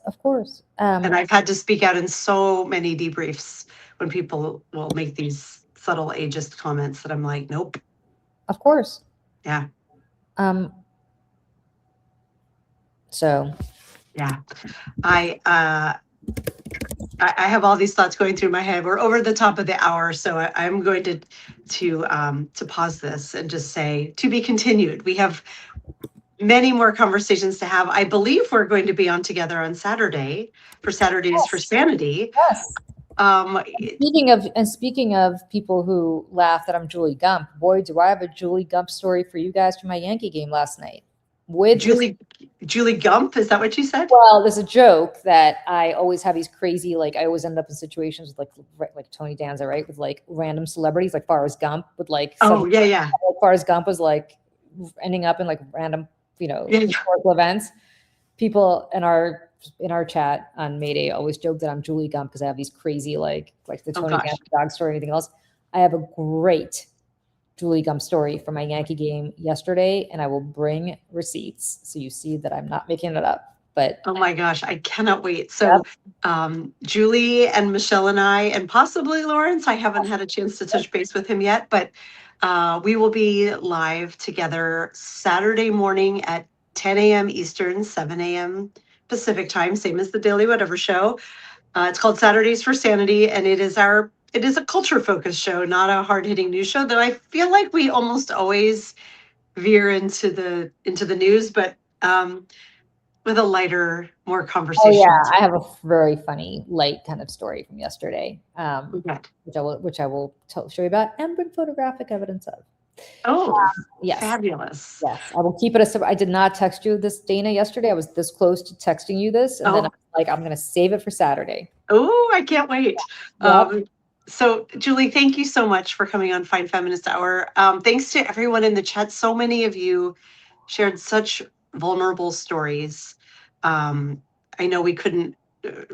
of course. And I've had to speak out in so many debriefs when people will make these subtle ageist comments that I'm like, nope. Of course. Yeah. So yeah, I have all these thoughts going through my head. We're over the top of the hour, so I'm going to pause this and just say, to be continued. We have many more conversations to have. I believe we're going to be on together on Saturday for Saturdays for Sanity. Yes. Speaking of people who laugh that I'm Julie Gump, boy, do I have a Julie Gump story for you guys from my Yankee game last night. With Julie Gump, is that what you said? Well, there's a joke that I always have these crazy, like I always end up in situations with like Tony Danza, right? With like random celebrities, like Forrest Gump, with like Forrest Gump was like ending up in like random, historical events. People in our chat on Mayday always joke that I'm Julie Gump because I have these crazy like the Tony Danza dog story or anything else. I have a great Julie Gump story from my Yankee game yesterday, and I will bring receipts so you see that I'm not making it up. But oh my gosh, I cannot wait. So Julie and Michelle and I, and possibly Lawrence, I haven't had a chance to touch base with him yet, but we will be live together Saturday morning at 10 a.m. Eastern, 7 a.m. Pacific time, same as the Daily Whatever show. It's called Saturdays for Sanity, and it is a culture focused show, not a hard hitting news show, though I feel like we almost always veer into the news, but with a lighter, more conversation. Oh yeah, I have a very funny, light kind of story from yesterday, which I will show you about and bring photographic evidence of. Oh, yes, fabulous! Yes, I will keep it I did not text you this, Dana, yesterday. I was this close to texting you this, and then I'm going to save it for Saturday. Oh, I can't wait. Yep. So, Julie, thank you so much for coming on Fine Feminist Hour. Thanks to everyone in the chat. So many of you shared such vulnerable stories. I know we couldn't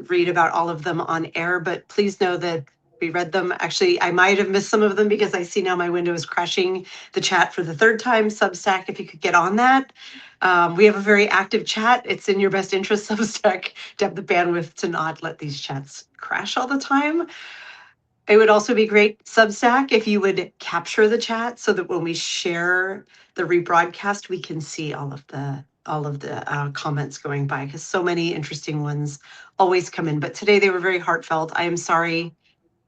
read about all of them on air, but please know that we read them. Actually, I might have missed some of them because I see now my window is crashing the chat for the third time. Substack, if you could get on that. We have a very active chat. It's in your best interest, Substack, to have the bandwidth to not let these chats crash all the time. It would also be great, Substack, if you would capture the chat so that when we share the rebroadcast, we can see all of all of the comments going by, because so many interesting ones always come in. But today they were very heartfelt. I am sorry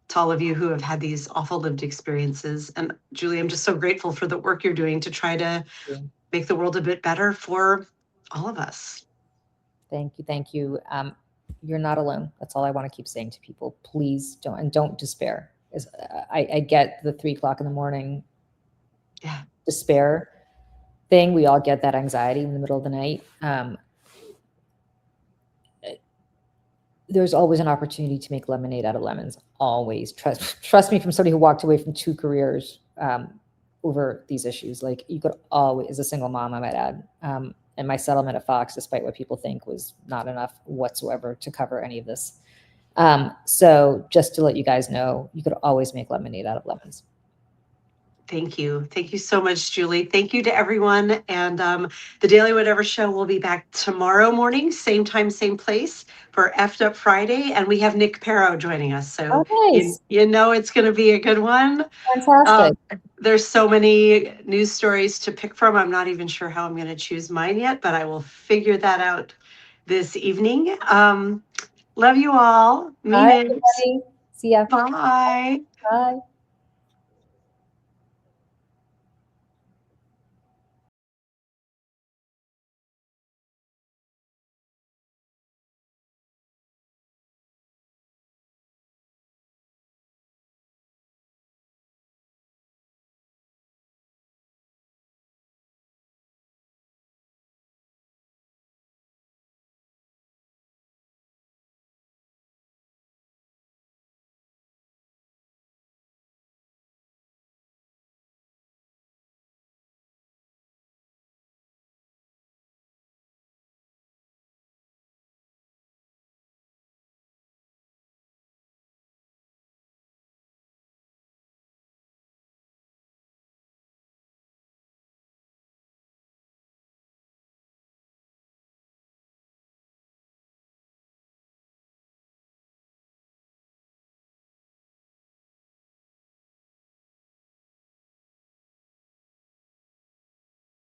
to all of you who have had these awful lived experiences. And Julie, I'm just so grateful for the work you're doing to try to make the world a bit better for all of us. Thank you. Thank you. You're not alone. That's all I want to keep saying to people. Please don't despair. I get the 3 o'clock in the morning despair thing. We all get that anxiety in the middle of the night. There's always an opportunity to make lemonade out of lemons. Always. Trust me, from somebody who walked away from 2 careers over these issues. Like, you could always, as a single mom, I might add, and my settlement at Fox, despite what people think, was not enough whatsoever to cover any of this. So just to let you guys know, you could always make lemonade out of lemons. Thank you. Thank you so much, Julie. Thank you to everyone. And the Daily Whatever Show will be back tomorrow morning, same time, same place, for Effed Up Friday. And we have Nick Perro joining us. So nice. you know it's going to be a good one. Fantastic. There's so many news stories to pick from. I'm not even sure how I'm going to choose mine yet, but I will figure that out this evening. Love you all. Bye, everybody. See ya. Bye. Bye.